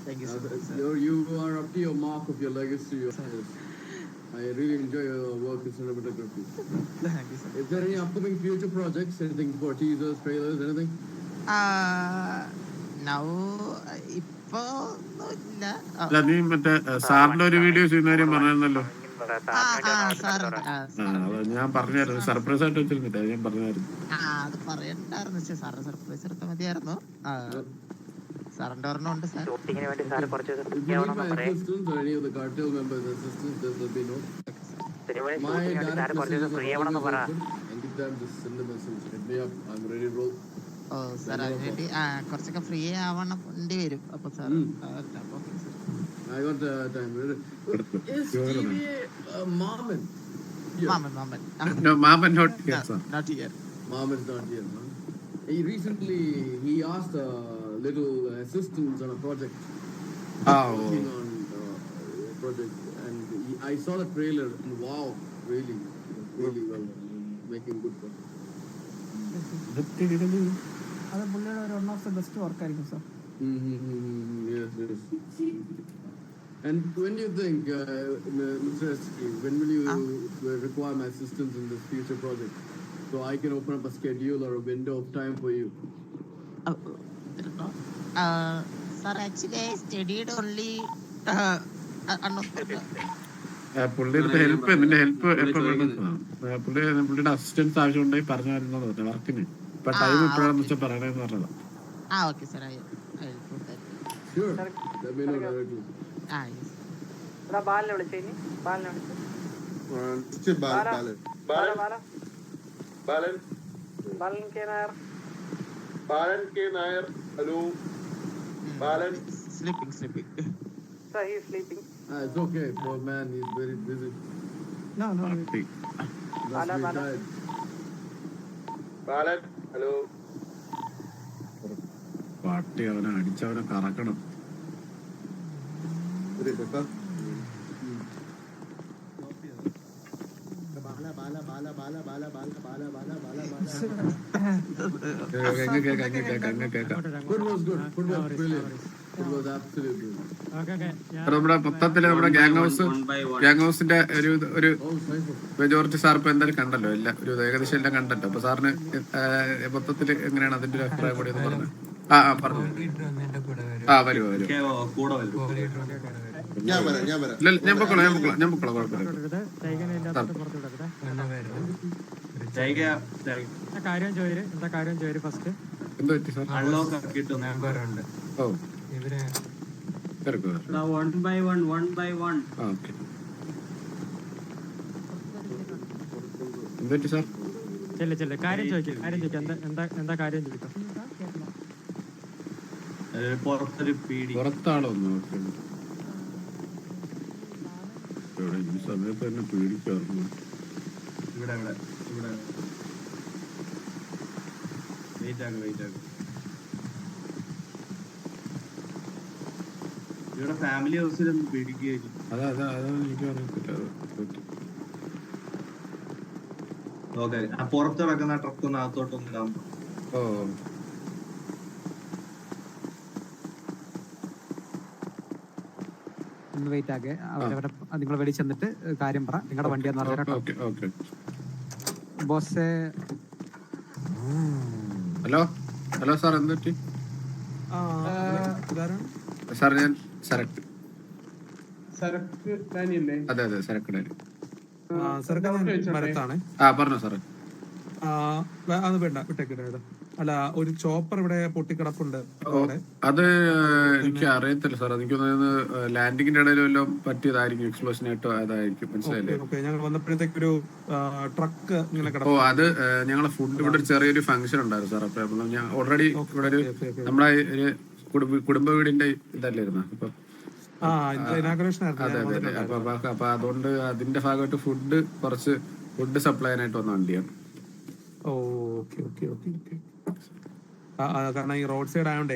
Thank you sir. You are up to your mark of your legacy. I really enjoy your work in cinematography. Thank you sir. Is there any upcoming future projects? Anything for teasers, trailers, anything? Now ഇപ്പൊ ഒന്നുമില്ല. അല്ല, നീ മറ്റേ സാറിന്റെ ഒരു video ചെയ്യുന്ന കാര്യം പറഞ്ഞല്ലോ. ഞാൻ പറഞ്ഞായിരുന്നു, സർപ്രൈസ് ആയിട്ട് വെച്ചിരുന്നില്ല. ഞാൻ പറഞ്ഞായിരുന്നു. അത് പറയണ്ടായിരുന്നു. സാറിന് സർപ്രൈസ് എടുത്താൽ മതിയായിരുന്നു. സാറിന്റെ ഒരെണ്ണമുണ്ട് sir. If you need my assistance or any of the cartel members' assistance, just let me know. My direct messages are always open. Anytime just send a message. Hit me up. I'm ready to roll. ഓ sir, അതിനുവേണ്ടി കുറച്ചൊക്കെ free ആവണ്ടി വരും. അപ്പൊ sir I got time. Is TVA Marmon? മാമൻ No, Maman not here, sir. Not here. Marmon's not here, huh? He asked a little assistance on a project. Working on a project, and I saw the trailer, and wow, really well done. Making good progress. അത് പുള്ളിയുടെ ഒരു one of the best വർക്കായിരിക്കും sir. Yes. And when do you think, Mr. SK, when will you require my assistance in this future project? So I can open up a schedule or a window of time for you. Sir actually studied only പുള്ളിയുടെ help, നിന്റെ help എപ്പോ വേണം? പുള്ളിയുടെ assistance ആവശ്യമുണ്ടെങ്കിൽ പറഞ്ഞായിരുന്നു പറഞ്ഞു വർക്കിന്. ഇപ്പൊ ടൈം ഇപ്പോഴാന്ന് വെച്ചാൽ പറയണെന്ന് പറഞ്ഞതാ. Okay sir. Sure. Let me know directly. ബാലിനെ വിളിച്ചു. Balan K Nair. Hello. Balan Sleeping. So he is sleeping. It's okay, poor man. He's very busy. No. Must be tired. Balan hello പാട്ടി അവനെ അടിച്ചവനെ കറക്കണം. ഒരു കേട്ടോ കേക്കാം. Food was good. Food was brilliant. Food was absolutely good. അപ്പൊ നമ്മുടെ മൊത്തത്തില് നമ്മുടെ ഗ്യാങ് ഹൗസിന്റെ ഒരു Oh, nice. മെജോറിറ്റി സാർ ഇപ്പൊ എന്തായാലും കണ്ടല്ലോ, എല്ലാം ഒരു ഏകദേശം എല്ലാം കണ്ടല്ലോ. അപ്പൊ സാറിന് മൊത്തത്തില് എങ്ങനെയാണ് അതിന്റെ ഒരു അഭിപ്രായം കൂടി ഒന്ന് പറഞ്ഞു. പറഞ്ഞു. വരൂ. കൂടെ വരും. ഞാൻ വരാം ഇല്ല ഞാൻ പൊക്കോളാം കുഴപ്പമില്ല. കാര്യം ചോര് ഫസ്റ്റ് എന്ത് പറ്റി സാർ? അൺലോക്ക് ആക്കിയിട്ട് ഓ കേൾക്കുക. One by one. ഓക്കെ. എന്ത് പറ്റി സാർ? ചെല്ല് കാര്യം ചോദിക്കാം എന്താ കാര്യം ചോദിക്കാം. പുറത്തൊരു പീടി. പുറത്താളോ ഒന്ന് ഇവിടെ ഈ സമയത്ത് തന്നെ പേടിക്കാറുണ്ട്. ഇവിടെ വെയിറ്റ് ആക്കും. ഇവിടെ ഫാമിലി ഹൗസിലൊന്നും പേടിക്കുകയായിരിക്കും. അതാ എനിക്ക് അറിയത്തില്ല. ഓക്കെ, പുറത്ത് കിടക്കുന്ന ട്രക്കൊന്നും അകത്തോട്ടൊന്നും ഇടാൻ. ഓ വെയിറ്റ് ആകെ നിങ്ങൾ വെളി ചെന്നിട്ട് കാര്യം പറ. നിങ്ങളുടെ വണ്ടിയാന്ന് പറഞ്ഞാൽ ഓക്കെ. ബോസ്. ഹലോ സാർ, എന്ത് പറ്റി? സാർ ഞാൻ സരക്ക്. അതെ സരക്ക് ഡാനി. പറഞ്ഞോ സാറേ. അത് വേണ്ട, വിട്ടേക്കിട. അല്ല, ഒരു ചോപ്പർ ഇവിടെ പൊട്ടിക്കിടപ്പുണ്ട്. അത് എനിക്ക് അറിയത്തില്ല സാർ. എനിക്ക് ലാൻഡിങ്ങിന്റെ ഇടയിൽ വല്ലതും പറ്റിയതായിരിക്കും, എക്സ്പ്ലോഷൻ ആയിട്ടോ അതായിരിക്കും. മനസ്സിലായില്ലേ? ഞങ്ങൾ വന്നപ്പോഴത്തേക്കൊരു ട്രക്ക് ഇങ്ങനെ ഓ അത് ഞങ്ങളെ ഫുഡ് ഇവിടെ ഒരു ചെറിയൊരു ഫംഗ്ഷൻ ഉണ്ടായിരുന്നു സാർ. അപ്പൊ ഞാൻ ഓൾറെഡി ഇവിടെ ഒരു നമ്മളെ ഒരു കുടുംബ വീടിന്റെ ഇതല്ലായിരുന്നു. അപ്പൊ അതെ. അപ്പൊ അതുകൊണ്ട് അതിന്റെ ഭാഗമായിട്ട് കുറച്ച് ഫുഡ് സപ്ലൈ ചെയ്യാനായിട്ട് വന്ന വണ്ടിയാണ്. കാരണം ഈ റോഡ് സൈഡ് ആയോണ്ടേ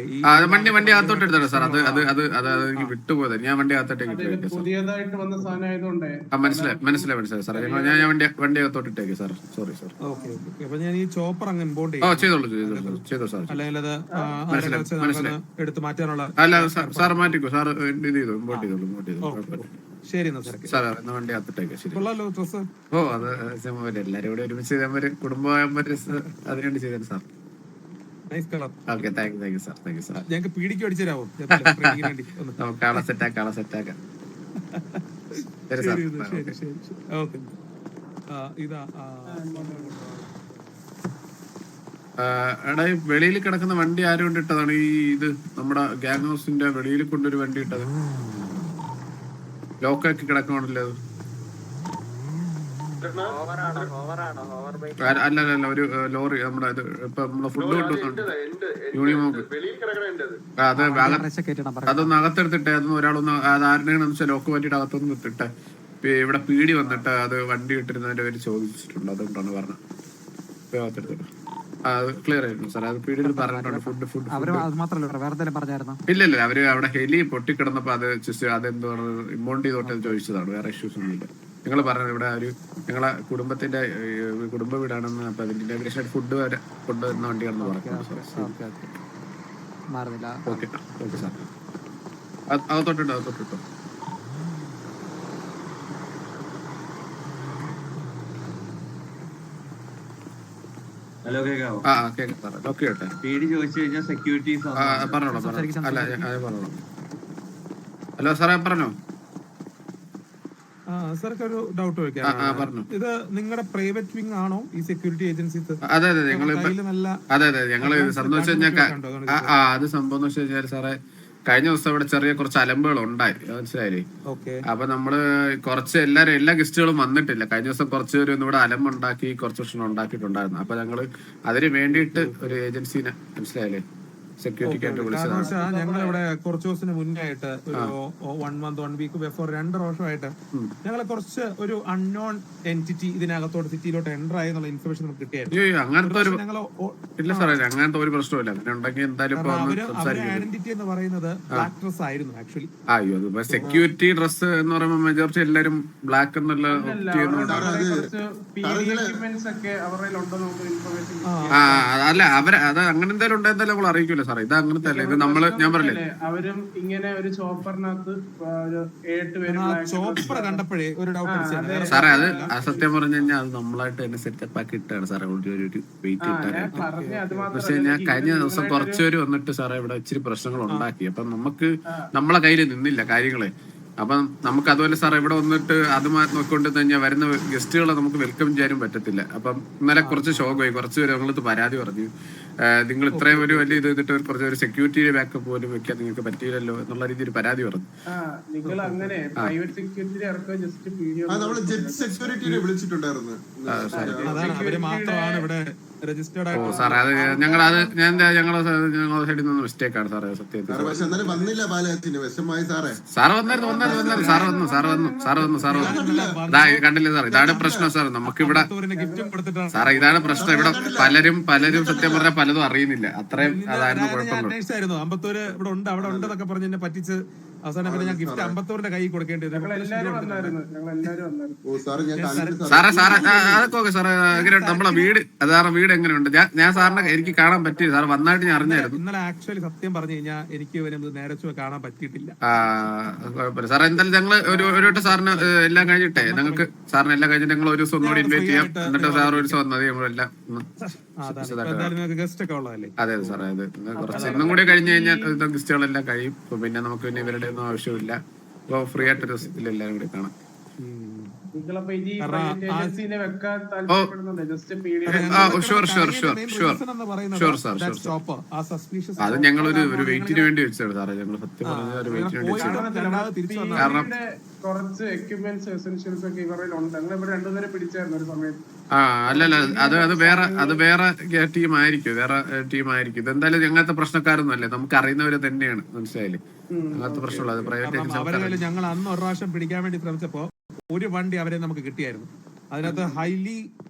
വണ്ടി അകത്തോട്ട് എടുത്തോ സാർ. അത് എനിക്ക് വിട്ടുപോയത്. ഞാൻ വണ്ടി അകത്തോട്ടേക്ക് പുതിയതായിട്ട് വന്ന സാധനം ആയതുകൊണ്ട് മനസ്സിലായി സാർ. ഞാൻ വണ്ടി അകത്തോട്ട് ഇട്ടേക്ക് സാർ. Sorry sir. അപ്പൊ ഞാൻ ഈ ചോപ്പർ അങ്ങ് ഇമ്പോർട്ട് ചെയ്തോ സാർ. അല്ലെങ്കിൽ അത് എടുത്ത് മാറ്റാനുള്ള. അല്ല സാർ മാറ്റിക്കോ സാർ. ഇത് ചെയ്തോ, ഇമ്പോർട്ട് ചെയ്തോളൂ. ശരി സാർ എന്നാ വണ്ടി അകത്തോട്ടേക്ക്. ശരി. ഡ്രസ്. ഓ അത് എല്ലാരും കൂടെ ഒരുമിച്ച് കുടുംബം അതിനുവേണ്ടി ചെയ്തത് sir. Okay, thank you sir. ഞങ്ങൾക്ക് പീടിക്ക് അടിച്ചു തരാമോ? കാള സെറ്റാക്കാം. എടാ, ഈ വെളിയിൽ കിടക്കുന്ന വണ്ടി ആരും കൊണ്ടിട്ടതാണ്? ഇത് നമ്മുടെ ഗ്യാങ് ഹൗസിന്റെ വെളിയിൽ കൊണ്ടൊരു വണ്ടി ഇട്ടത് ലോക്കാക്കി കിടക്കണല്ലോ. അല്ല ഒരു ലോറി നമ്മുടെ ഇപ്പൊ നമ്മളെ ഫുഡ് കൊണ്ടുവന്നുണ്ട്. അതൊന്ന് അകത്തെടുത്തിട്ടെ. അതൊന്നും ഒരാളൊന്ന് അത് ആരുടെയാണെന്ന് വെച്ചാൽ ലോക്ക് പറ്റിയിട്ട് അകത്തൊന്നും ഇട്ടിട്ടെ. ഇവിടെ പീടി വന്നിട്ട് അത് വണ്ടി ഇട്ടിരുന്നതിന്റെ പേര് ചോദിച്ചിട്ടുണ്ട്. അതുകൊണ്ടാണ് പറഞ്ഞത്. അകത്തെടുത്തിട്ട് അത് ക്ലിയർ ആയിരുന്നു സാർ. അത് പീടിയിൽ പറഞ്ഞിട്ടുണ്ട്. ഫുഡ് ഇല്ല അവര് അവിടെ ഹെലി പൊട്ടിക്കിടന്നപ്പോ അത് അതെന്തോ ഇമ്പോണ്ട് ചെയ്തോട്ടെ ചോദിച്ചതാണ്. വേറെ ഇഷ്യൂസ് ഒന്നുമില്ല. നിങ്ങൾ പറഞ്ഞത് ഇവിടെ ഒരു ഞങ്ങളെ കുടുംബത്തിന്റെ കുടുംബ വീടാണെന്ന്. അപ്പൊ അതിന്റെ ഇന്റഗ്രേഷൻ ഫുഡ് വരെ കൊണ്ടുവരുന്ന വണ്ടിയാണെന്ന് പറഞ്ഞു. Okay sir. അകത്തോട്ടിട്ടോ. ഹലോ, കേൾക്കാവോ? കേൾക്കാം സാറേ. ലോക്ക് ചെയ്യട്ടെ. പേടി ചോദിച്ചു കഴിഞ്ഞാൽ സെക്യൂരിറ്റീസ് പറഞ്ഞോളാം. ഹലോ സാറേ, പറഞ്ഞോ. സാർക്ക് ഒരു ഡൗട്ട് ചോദിക്കാം. ഇത് നിങ്ങളുടെ പ്രൈവറ്റ് വിങ് ആണോ ഈ സെക്യൂരിറ്റി ഏജൻസീസ്? അതെ ഞങ്ങള് സംഭവിച്ചു കഴിഞ്ഞാൽ അത് സംഭവം എന്ന് വെച്ച് കഴിഞ്ഞാൽ സാറേ, കഴിഞ്ഞ ദിവസം ഇവിടെ ചെറിയ കുറച്ച് അലമ്പുകൾ ഉണ്ടായി. മനസ്സിലായില്ലേ? അപ്പൊ നമ്മള് കുറച്ച് എല്ലാ ഗസ്റ്റുകളും വന്നിട്ടില്ല. കഴിഞ്ഞ ദിവസം കുറച്ച് പേര് ഇവിടെ അലമ്പുണ്ടാക്കി കുറച്ച് പ്രശ്നം ഉണ്ടാക്കിയിട്ടുണ്ടായിരുന്നു. അപ്പൊ ഞങ്ങള് അതിന് വേണ്ടിയിട്ട് ഒരു ഏജൻസിനെ, മനസ്സിലായില്ലേ, സെക്യൂരിറ്റിക്കായിട്ട് വിളിച്ചതാണ്. ഞങ്ങളിവിടെ കുറച്ച് ദിവസത്തിന് മുന്നേ ആയിട്ട് ഒരു 1 month 1 week ബിഫോർ 2 പ്രാവശ്യമായിട്ട് ഞങ്ങളെ കുറച്ച് ഒരു അൺനോൺ എൻറ്റിറ്റി ഇതിനകത്തോട്ട് സിറ്റിയിലോട്ട് എൻ്റർ ആയി എന്നുള്ള ഇൻഫർമേഷൻ നമുക്ക് കിട്ടിയായിരുന്നു. അങ്ങനത്തെ ഒരു ഇല്ല സാറേ, അങ്ങനത്തെ ഒരു പ്രശ്നമില്ല. അങ്ങനെ ഉണ്ടെങ്കിൽ എന്തായാലും ഐഡന്റിറ്റി എന്ന് പറയുന്നത് ബ്ലാക്ക് ഡ്രസ് ആയിരുന്നു ആക്ച്വലി. അയ്യോ, അത് സെക്യൂരിറ്റി ഡ്രസ് എന്ന് പറയുമ്പോൾ മെജോറിറ്റി എല്ലാരും ബ്ലാക്ക് എന്നുള്ള അല്ല അവര് അത് അങ്ങനെ എന്തായാലും ഉണ്ടെന്തായാലും നമ്മൾ അറിയിക്കൂല സാറേ. ഇത് അങ്ങനത്തെ അല്ല, ഇത് നമ്മള് ഞാൻ പറഞ്ഞില്ലേ അവരും ഇങ്ങനെ ഒരു ചോപ്പറിനകത്ത് ചോപ്പർ കണ്ടപ്പോഴേ ഒരു ഡൗട്ട് സാറേ. അത് സത്യം പറഞ്ഞു കഴിഞ്ഞാൽ അത് നമ്മളായിട്ട് തന്നെ സെറ്റപ്പ് ആക്കി ഇട്ടാണ് സാറേ. ഒരു വെയിറ്റ് ഇട്ടാനായിട്ട്. പക്ഷെ ഞാൻ കഴിഞ്ഞ ദിവസം കുറച്ചുപേര് വന്നിട്ട് സാറേ ഇവിടെ ഇച്ചിരി പ്രശ്നങ്ങൾ ഉണ്ടാക്കി. അപ്പൊ നമുക്ക് നമ്മളെ കയ്യിൽ നിന്നില്ല കാര്യങ്ങളെ. അപ്പം നമുക്ക് അതുപോലെ സാർ ഇവിടെ വന്നിട്ട് അത് നോക്കിക്കൊണ്ട് കഴിഞ്ഞാൽ വരുന്ന ഗസ്റ്റുകളെ നമുക്ക് വെൽക്കം ചെയ്യാനും പറ്റത്തില്ല. അപ്പം ഇന്നലെ കുറച്ച് ഷോക്കായി. കുറച്ച് പേര് ഞങ്ങളത് പരാതി പറഞ്ഞു, നിങ്ങൾ ഇത്രയും ഒരു വലിയ ഇത് ചെയ്തിട്ട് കുറച്ച് ഒരു സെക്യൂരിറ്റി ബാക്കപ്പ് പോലും വെക്കാൻ നിങ്ങൾക്ക് പറ്റിയില്ലല്ലോ എന്നുള്ള രീതിയിൽ പരാതി പറഞ്ഞു. നിങ്ങൾ അങ്ങനെ പ്രൈവറ്റ് സെക്യൂരിറ്റി ഇറക്കാൻ ജസ്റ്റ് വീഡിയോ സെക്യൂരിറ്റിയെ വിളിച്ചിട്ടുണ്ടായിരുന്നു. മാത്രമാണ് ഇവിടെ രജിസ്റ്റേർഡ് ആയിട്ട്. ഓ സാറേ, അത് ഞങ്ങളത് ഞങ്ങളെ സൈഡിൽ നിന്ന് മിസ്റ്റേക്ക് ആണ് സാറേ സത്യത്തിൽ. വന്നില്ല ബാലത്തിന് വിഷമായി സാറേ. സാറ് വന്നായിരുന്നു സാറ് വന്നു. കണ്ടില്ലേ സാർ, ഇതാണ് പ്രശ്നം സാർ. നമുക്കിവിടെ സാറേ ഇതാണ് പ്രശ്നം. ഇവിടെ പലരും സത്യം പറഞ്ഞാൽ പലതും അറിയുന്നില്ല. അത്രയും അതായിരുന്നു കുഴപ്പമില്ല. അമ്പത്തൂര് ഇവിടെ ഉണ്ട് അവിടെ ഉണ്ടെന്നൊക്കെ പറഞ്ഞ് എന്നെ പറ്റിച്ച് അവസാനം പിന്നെ ഞാൻ ഗിഫ്റ്റ് അമ്പത്തൂരിന്റെ കൈ കൊടുക്കേണ്ടി വരും. സാറേ അതൊക്കെ ഓക്കെ സാറേ. എങ്ങനെ നമ്മളെ വീട് അതാണ് വീട് എങ്ങനെയുണ്ട്? ഞാൻ സാറിനെ എനിക്ക് കാണാൻ പറ്റിയില്ല സാർ. വന്നായിട്ട് ഞാൻ അറിഞ്ഞായിരുന്നു. ഇന്നലെ ആക്ച്വലി സത്യം പറഞ്ഞു കഴിഞ്ഞാൽ എനിക്ക് നേരെ കാണാൻ പറ്റിയിട്ടില്ല. കുഴപ്പമില്ല സാറേ. എന്തായാലും ഞങ്ങൾ ഒരു വട്ടം സാറിന് എല്ലാം കഴിഞ്ഞിട്ടേ ഞങ്ങൾക്ക് സാറിന് എല്ലാം കഴിഞ്ഞിട്ട് ഞങ്ങൾ ഒരു ദിവസം ഒന്നുകൂടി ഇൻവൈറ്റ് ചെയ്യാം. എന്നിട്ട് സാർ ഒരു ദിവസം വന്നത് നമ്മളെല്ലാം ഗസ്റ്റ് ഒക്കെ ഉള്ളതല്ലേ? അതെ സാറേ. അത് കുറച്ച് ഇന്നും കൂടി കഴിഞ്ഞ് കഴിഞ്ഞാൽ ഗസ്റ്റുകളെല്ലാം കഴിയും. പിന്നെ നമുക്ക് പിന്നെ ഇവരുടെ ഒന്നും ആവശ്യമില്ല. ഇപ്പൊ ഫ്രീ ആയിട്ട് ഒരു ദിവസത്തിൽ എല്ലാവരും കൂടി കാണാം. അത് ഞങ്ങളൊരു വെയിറ്റിന് വേണ്ടി വെച്ചാണ് സാറേ. ഞങ്ങൾ സത്യം പറഞ്ഞ ഒരു വെയിറ്റിന് വേണ്ടി വെച്ചാണ്. കാരണം കുറച്ച് എക്യുപ്മെന്റ്സ് എസെൻഷ്യൽസ് ഒക്കെ ഇവരിൽ ഉണ്ട്. ഞങ്ങൾ ഇവിടെ രണ്ടുപേരെ പിടിച്ചായിരുന്നു ഒരു സമയത്ത്. അല്ലല്ല, അത് വേറെ ടീമായിരിക്കും. ഇതെന്തായാലും ഞങ്ങനത്തെ പ്രശ്നക്കാരൊന്നും അല്ലേ, നമുക്ക് അറിയുന്നവര് തന്നെയാണ്. മനസ്സിലായില്ലേ? അങ്ങനത്തെ പ്രശ്നമുള്ള അത് പ്രൈവറ്റ്. ഞങ്ങൾ അന്ന് ഒരു പ്രാവശ്യം പിടിക്കാൻ വേണ്ടി ശ്രമിച്ചപ്പോ ഒരു വണ്ടി അവരെ നമുക്ക് കിട്ടിയായിരുന്നു. അതിനകത്ത് ഹൈലി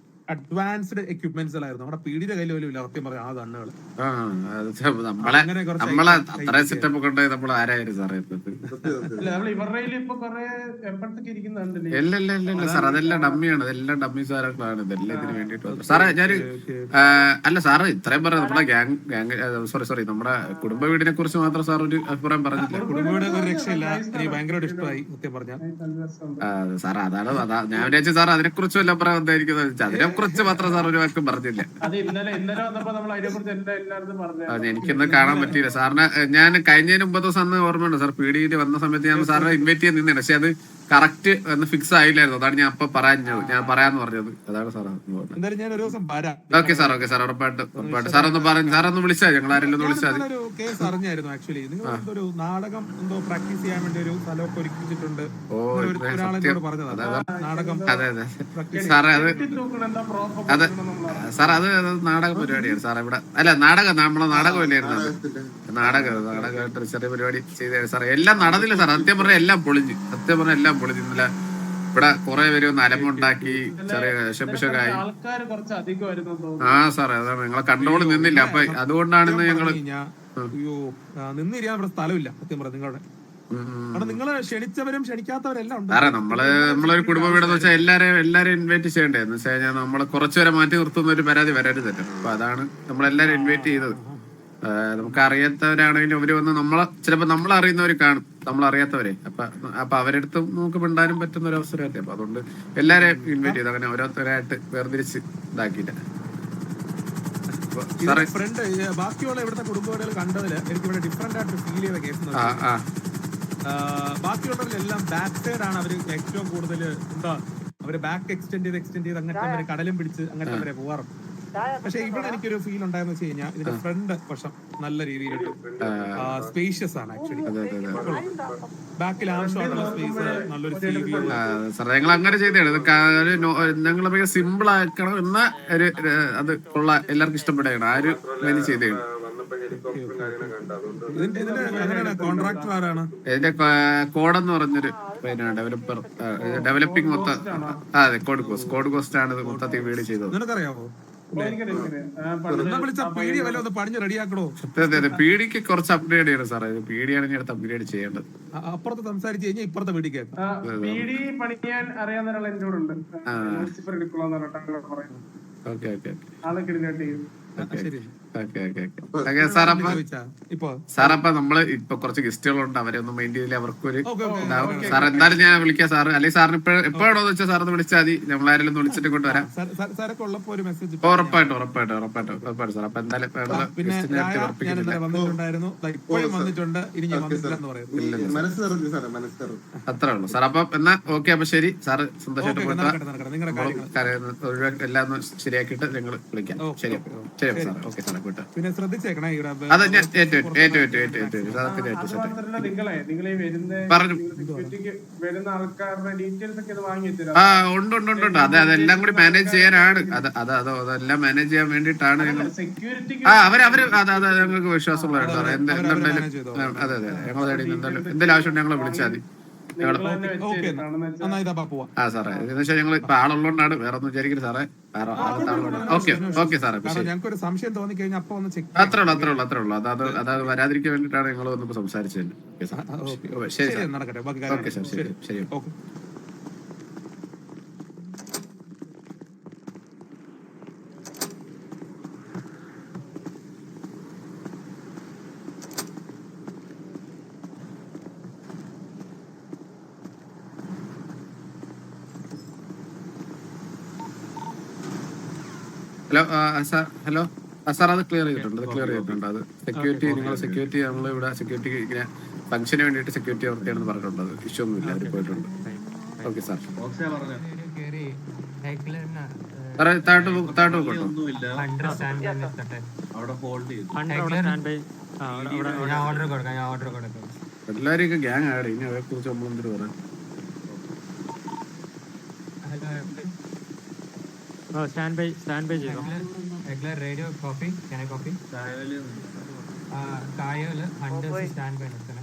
അഡ്വാൻസ്ഡ് എക്യുപ്മെന്റ്സ് നമ്മുടെ പീഡിയുടെ കയ്യിൽ പോലും ഇല്ല സത്യം പറയാം. ആ ഗണ്ണുകൾ നമ്മളെ അത്ര സെറ്റപ്പ് ഒക്കെ ഉണ്ടായി നമ്മൾ ആരായിരുന്നു സാറേ? ഇല്ല സാർ, അതെല്ലാം ഡമ്മിയാണ്. അതെല്ലാം ഡമ്മി സാറുകളാണ്. ഇതെല്ലാം ഇതിന് വേണ്ടിട്ട് സാറേ. ഞാന് അല്ല സാറ് ഇത്രയും പറയാം. നമ്മുടെ ഗ്യാങ് സോറി നമ്മുടെ കുടുംബ വീടിനെ കുറിച്ച് മാത്രം സാർ ഒരു അഭിപ്രായം പറഞ്ഞില്ല. കുടുംബ വീട് ഒരു രക്ഷയില്ല. എനിക്ക് ഭയങ്കരമായിട്ട് ഇഷ്ടമായി സത്യം പറഞ്ഞാൽ. സാർ അതാണ് ഞാൻ വിചാരിച്ചു സാർ അതിനെ കുറിച്ചും എല്ലാം പറയാൻ എന്തായിരിക്കും. അതിനെ കുറിച്ച് മാത്രം സാർ ഒരു വാക്കും പറഞ്ഞില്ല. എനിക്കൊന്നും കാണാൻ പറ്റിയില്ല സാറിന്. ഞാൻ കഴിഞ്ഞതിന് 9 ദിവസം അന്ന് ഓർമ്മയുണ്ട് സാർ, പീഡിയിൽ വന്ന സമയത്ത് ഞാൻ സാറിനെ ഇൻവൈറ്റ് ചെയ്യാൻ നിന്നേ. പക്ഷെ അത് കറക്റ്റ് ഒന്ന് ഫിക്സ് ആയില്ലായിരുന്നു. അതാണ് ഞാൻ അപ്പൊ പറയാന്ന് പറഞ്ഞത്. അതാണ് sir. Okay sir, okay sir, ഉറപ്പായിട്ട് സാറൊന്ന് വിളിച്ചാൽ ഞങ്ങൾ ആരെങ്കിലും ഒന്ന് വിളിച്ചാൽ മതി. കേസ് അറിഞ്ഞായിരുന്നു ആക്ച്വലി. നിങ്ങൾ ഒരു നാടകം എന്തോ പ്രാക്ടീസ് ചെയ്യാൻ വേണ്ടി ഒരു സ്ഥലമൊക്കെ ഒരുക്കിച്ചിട്ടുണ്ട്. അതെ സാറേ. അതെ സാർ, അത് നാടക പരിപാടിയാണ് സാർ. ഇവിടെ അല്ല നാടകം, നമ്മളെ നാടകമല്ലായിരുന്നു അത്. നാടകമായിട്ട് ചെറിയ പരിപാടി ചെയ്തായിരുന്നു സാറേ. എല്ലാം നടന്നില്ല സാർ. സത്യം പറഞ്ഞാൽ എല്ലാം പൊളിഞ്ഞു. ഇന്നലെ ഇവിടെ കുറെ പേര് ഒന്ന് അലമുണ്ടാക്കി ചെറിയ വിഷപ്പിഷൊക്കെയായി. സാറേ അതാണ് ഞങ്ങളെ കൺട്രോൾ നിന്നില്ല. അപ്പൊ അതുകൊണ്ടാണ് ഇന്ന് ഞങ്ങള് നിന്നിരിക്കാൻ സ്ഥലമില്ല സത്യം പറഞ്ഞ നിങ്ങളുടെ. നിങ്ങള് ക്ഷണിച്ചവരും ക്ഷണിക്കാത്തവരെല്ലാം ഉണ്ട് സാറേ. നമ്മളൊരു കുടുംബ വീടെന്ന് വെച്ചാൽ എല്ലാരും ഇൻവൈറ്റ് ചെയ്യണ്ടേ. എന്ന് വെച്ച് കഴിഞ്ഞാൽ നമ്മള് കുറച്ചുപേരെ മാറ്റി നിർത്തുന്ന ഒരു പരാതി വരരുതല്ലോ. അപ്പൊ അതാണ് നമ്മളെല്ലാരും ഇൻവൈറ്റ് ചെയ്തത്. നമുക്ക് അറിയാത്തവരാണെങ്കിലും അവര് വന്ന് ചിലപ്പോ നമ്മളറിയുന്നവര് കാണും, നമ്മളറിയാത്തവരെ. അപ്പൊ അവരെടുത്ത് നമുക്ക് മിണ്ടാനും പറ്റുന്ന ഒരു അവസരമല്ലേ. അപ്പൊ അതുകൊണ്ട് എല്ലാരെയും ഇൻവൈറ്റ് ചെയ്തു. അങ്ങനെ ഓരോരുത്തരായിട്ട് വേർതിരിച്ച് ഇതാക്കിയില്ല. ഫ്രണ്ട് ബാക്കിയുള്ള ഇവിടുത്തെ കുടുംബങ്ങൾ കണ്ടതില് എനിക്ക് ഇവിടെ ഡിഫറെന്റ് ആയിട്ട് ഫീൽ ചെയ്ത കേസ്. ബാക്കിയുള്ളവരിലെല്ലാം ബാക്ക് സൈഡ് ആണ് അവര് ഏറ്റവും കൂടുതൽ അവര് ബാക്ക് എക്സ്റ്റെൻഡ് ചെയ്ത് അങ്ങനത്തെ വരെ കടലും പിടിച്ച് അങ്ങനത്തെ വരെ പോവാറുണ്ട്. പക്ഷെ ഇവിടെ എനിക്കൊരു ഫീൽ ഉണ്ടായെന്ന് വെച്ച് കഴിഞ്ഞാൽ ഇതിന്റെ ഫ്രണ്ട് വശം നല്ല രീതിയിൽ സ്പേഷ്യസ് ആണ് ആക്ച്വലി. ബാക്കിൽ ആവശ്യമായിട്ടുള്ള സ്പേസ് നല്ലൊരു സാർ. ഞങ്ങൾ അങ്ങനെ ചെയ്തതാണ്. ഞങ്ങൾ സിമ്പിൾ ആക്കണം എന്ന ഒരു അത് ഉള്ള എല്ലാവർക്കും ഇഷ്ടപ്പെടുകയാണ്. ആ ഒരു ചെയ്തതാണ്. ഇപ്പൊ ഹെലികോപ്റ്ററും കാര്യങ്ങളൊക്കെ ഉണ്ട്. അതുകൊണ്ട് ഇതിന്റെ അങ്ങനെയാണ് കോൺട്രാക്ടർ ആരാണ്? ഇതിന്റെ കോഡെന്ന് പറഞ്ഞൊരു ഡെവലപ്പർ ഡെവലപ്പിംഗ് മൊത്തം അതെ കോഡ് കോസ്റ്റ് ആണ് ഇത് മൊത്തത്തിൽ വീട് ചെയ്തത്. നിനക്കറിയാമോ? എന്നാ വിളിച്ച പീഡിയ വല്ല ഒന്ന് പണിഞ്ഞ് റെഡിയാക്കണോ? അതെ പീഡിക്ക് കുറച്ച് അപ്ഗ്രേഡ് ചെയ്യണം സാറേ. ഇത് പീഡിയാണ് ഇനി അടുത്ത് അപ്ഗ്രേഡ് ചെയ്യേണ്ടത്. അപ്പുറത്ത് സംസാരിച്ച് കഴിഞ്ഞാൽ ഇപ്പുറത്തെ വീട്ടിൽ പീഡി പണിയാൻ അറിയാവുന്ന ഒരാൾ എന്റെ കൂടെ ഉണ്ട്. മുനിസിപ്പൽ എടുക്കുള്ളൂ ഓക്കെ ഓക്കെ ആളൊക്കെ ഇതിനായിട്ട് ചെയ്യും. ശരി. സാറപ്പ നമ്മള് ഇപ്പൊ കുറച്ച് ഗസ്റ്റുകളുണ്ട്, അവരെ ഒന്നും മൈൻഡ് ചെയ്തില്ല. അവർക്കൊരു സാർ എന്തായാലും ഞാൻ വിളിക്കാം സാറ്, അല്ലെങ്കിൽ സാറിന് എപ്പോഴാണോ വെച്ചാൽ സാറിന് വിളിച്ചാൽ മതി. നമ്മളാരെങ്കിലും വിളിച്ചിട്ട് കൊണ്ട് വരാം. ഉറപ്പായിട്ടും സാർ. അപ്പൊ എന്തായാലും അത്രേ ഉള്ളൂ സാർ. അപ്പൊ എന്നാ ഓക്കെ. അപ്പൊ ശരി സാറ്, സന്തോഷമായിട്ട് പോയിട്ട് എല്ലാം ഒന്ന് ശരിയാക്കിയിട്ട് ഞങ്ങൾ വിളിക്കാം. ശരി ശരി സാർ. Okay sir. പിന്നെ ശ്രദ്ധിച്ചേക്കണേ അതെ ഞാൻ പറഞ്ഞു. വരുന്ന ആൾക്കാരുടെ ഡീറ്റെയിൽസ് ഒക്കെ വാങ്ങി ഉണ്ട്. അതെല്ലാം കൂടി മാനേജ് ചെയ്യാനാണ്. അതെല്ലാം മാനേജ് ചെയ്യാൻ വേണ്ടിയിട്ടാണ് ഞങ്ങൾ. അവര് അതെ ഞങ്ങൾക്ക് വിശ്വാസമുള്ളതാണ് സാർ. എന്തുണ്ടെങ്കിലും അതെ ഞങ്ങളെ സൈഡിൽ നിന്ന് എന്തെങ്കിലും ആവശ്യം ഞങ്ങളെ വിളിച്ചാൽ മതി. സാറേ എന്ന് വെച്ചാൽ ഞങ്ങൾ ഇപ്പൊ ആളുള്ളതുകൊണ്ടാണ്, വേറെ ഒന്നും വിചാരിക്കരുത് സാറേ. ഓക്കെ സാറേ. ഞങ്ങൾക്ക് സംശയം തോന്നി കഴിഞ്ഞാൽ അപ്പൊ ഒന്ന് ചെക്ക്. അത്രേ ഉള്ളൂ. അത് വരാതിരിക്കാൻ വേണ്ടിയിട്ടാണ് ഞങ്ങൾ വന്നിപ്പോ സംസാരിച്ചത്. ശരി നടക്കട്ടെ. Okay sir. ശരി. ഹലോ സാർ, അത് ക്ലിയർ ചെയ്തിട്ടുണ്ട്. അത് സെക്യൂരിറ്റി, നിങ്ങൾ സെക്യൂരിറ്റി, നമ്മൾ ഇവിടെ സെക്യൂരിറ്റി ഇങ്ങനെ ഫംഗ്ഷന് വേണ്ടിയിട്ട് സെക്യൂരിറ്റി വർത്തിയാണെന്ന് പറഞ്ഞിട്ടുണ്ട്. അത് ഇഷ്യൂ ഒന്നുമില്ല, അവർ പോയിട്ടുണ്ട്. Okay sir. സാറേ താഴോട്ട് പോകട്ടോ. എല്ലാവരും ഗ്യാങ് ആഡ്. ഇനി അവരെ കുറിച്ച് നമ്മളെന്തിനു പറയാം. Stand by ചെയ്തോ. Radio copy, can I copy? കായല് ഹണ്ടേഴ്സ് സ്റ്റാൻഡ് ബൈ നിർത്തണേ.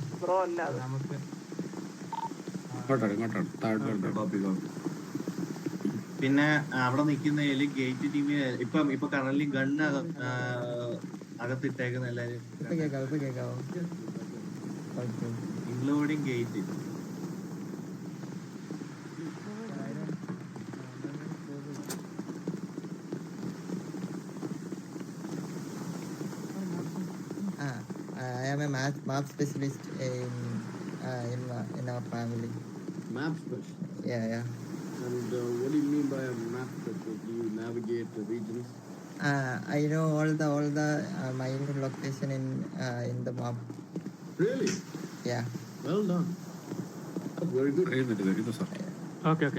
നമുക്ക് പിന്നെ അവിടെ നിൽക്കുന്നതിൽ ഗേറ്റ് ടീമ് ഇപ്പൊ കറന്റ് ഗണ്ണ് അകത്തിട്ടേക്കുന്ന എല്ലാരും, including gate. I am a map specialist in our family. Map specialist? Yeah. And what do you mean by a map specialist? Do you navigate the regions? I know all the mining location in the map. Really? Yeah. Well done. That's very good. Okay.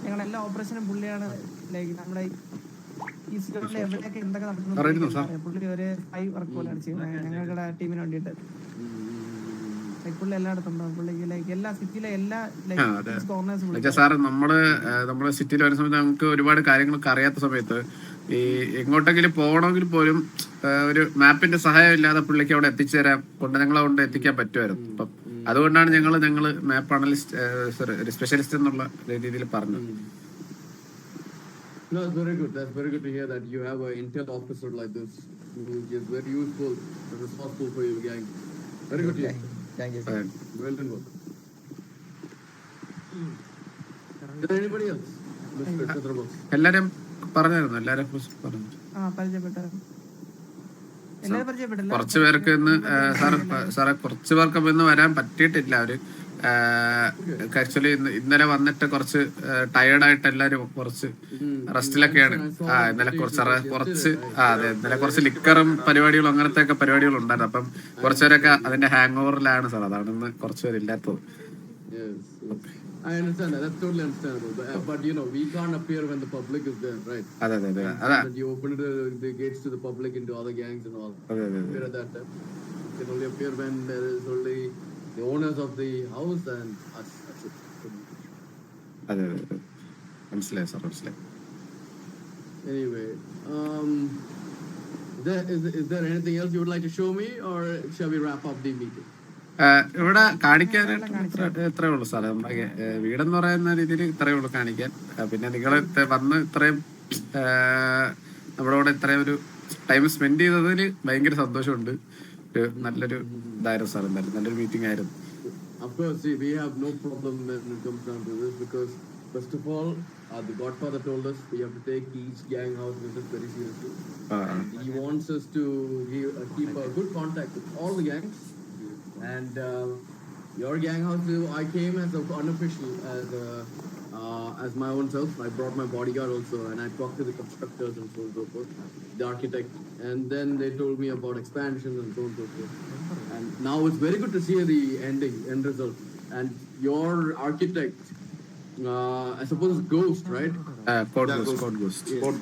ഞങ്ങളെല്ലാ ഓപ്പറേഷനും പുള്ളിയാണ്. Like നമ്മുടെ ഈ സിറ്റിയിൽ എവിടെയൊക്കെ എന്തൊക്കെ നടക്കുന്നു പുള്ളി ഒരു high work പോലെയാണ് ചെയ്യുന്നത് ഞങ്ങളുടെ ടീമിന് വേണ്ടിയിട്ട്. പുള്ളി എല്ലായിടത്തും പുള്ളിക്ക് ലൈക്ക് എല്ലാ സിറ്റിയിലെ എല്ലാ കോർണേഴ്സും. സാറ് നമ്മുടെ സിറ്റിയിൽ വരുന്ന സമയത്ത് നമുക്ക് ഒരുപാട് കാര്യങ്ങളൊക്കെ അറിയാത്ത സമയത്ത് ഈ എങ്ങോട്ടെങ്കിലും പോകണമെങ്കിൽ പോലും ഒരു മാപ്പിന്റെ സഹായം ഇല്ലാതെ പുള്ളിക്ക് അവിടെ എത്തിച്ചേരാൻ ഞങ്ങളെ കൊണ്ട് എത്തിക്കാൻ പറ്റുമായിരുന്നു. അപ്പം അതുകൊണ്ടാണ് ഞങ്ങൾ മാപ്പ് അനലിസ്റ്റ് ഒരു സ്പെഷ്യലിസ്റ്റ് എന്നുള്ള രീതിയിൽ പറഞ്ഞത്. No, that's very good. That's very good to hear that you have an intel officer like this who is very useful and responsible for your gang. Very good to hear. Thank you. Well done work. Is there anybody else? Mr. Chadrabas. എല്ലാരും പറഞ്ഞായിരുന്നു. എല്ലാരും പറഞ്ഞു. കുറച്ച് പേർക്ക് ഇന്ന് സാറേ കുറച്ച് പേർക്ക് ഇന്ന് വരാൻ പറ്റിയിട്ടില്ല. അവര് ആക്ച്വലി ഇന്നലെ വന്നിട്ട് കുറച്ച് ടയേർഡായിട്ട് എല്ലാരും കുറച്ച് റെസ്റ്റിലൊക്കെയാണ്. ഇന്നലെ ഇന്നലെ കുറച്ച് ലിക്കറും പരിപാടികളും അങ്ങനത്തെ ഒക്കെ പരിപാടികളും ഉണ്ടായിരുന്നു. അപ്പം കുറച്ചുപേരൊക്കെ അതിന്റെ ഹാങ് ഓവറിലാണ് സാർ. അതാണ് ഇന്ന് കുറച്ചുപേരില്ലാത്തത്. I understand that. That's totally understandable. But we can't appear when the public is there, right? That you open the gates to the public into other gangs and all. Appear at that time. You can only appear when there is only the owners of the house and us. That's it. മനസ്സിലായി sir, മനസ്സിലായി. Anyway, is there anything else you would like to show me, or shall we wrap up the meeting? ഇവിടെ കാണിക്കാനായിട്ട് ഇത്രേ ഉള്ളൂ സാറേ. നമ്മുടെ വീടെന്ന് പറയുന്ന രീതിയിൽ ഇത്രയേ ഉള്ളൂ കാണിക്കാൻ. പിന്നെ നിങ്ങൾ വന്ന് ഇത്രയും നമ്മുടെ കൂടെ ഇത്രയും ഒരു ടൈം സ്പെൻഡ് ചെയ്തതിൽ ഭയങ്കര സന്തോഷമുണ്ട്. നല്ലൊരു ഇതായിരുന്നു സാർ. എന്തായാലും നല്ലൊരു മീറ്റിംഗ് ആയിരുന്നു. Of course, see, we have no problem when it comes down to this, because first of all, the Godfather told us we have to take each gang house visit very seriously. He wants us to keep a good contact with all the gangs. And your gang house, I came as an unofficial, as my own self. I brought my bodyguard also, and I talked to the constructors and so on and so forth, the architect, and then they told me about expansions and so on and so forth. And now it's very good to see the end result. And your architect, I suppose it's Ghost, right? Code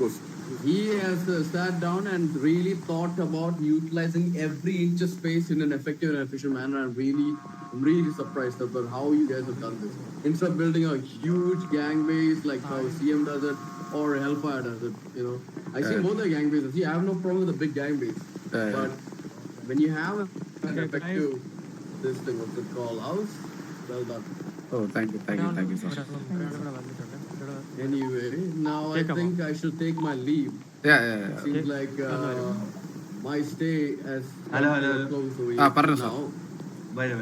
Ghost. He has sat down and really thought about utilizing every inch of space in an effective and efficient manner. I'm really surprised about how you guys have done this. Instead of building a huge gang base like how CM does it or Hellfire does it, you know. I see both the gang bases. See, I have no problem with a big gang base. But when you have an effective, this thing, what's it called, house, well done. Oh, thank you, sir. Anyway, now I think I should take my leave. Yeah. Seems like my stay has Hello. close പറഞ്ഞു sir. now. വരും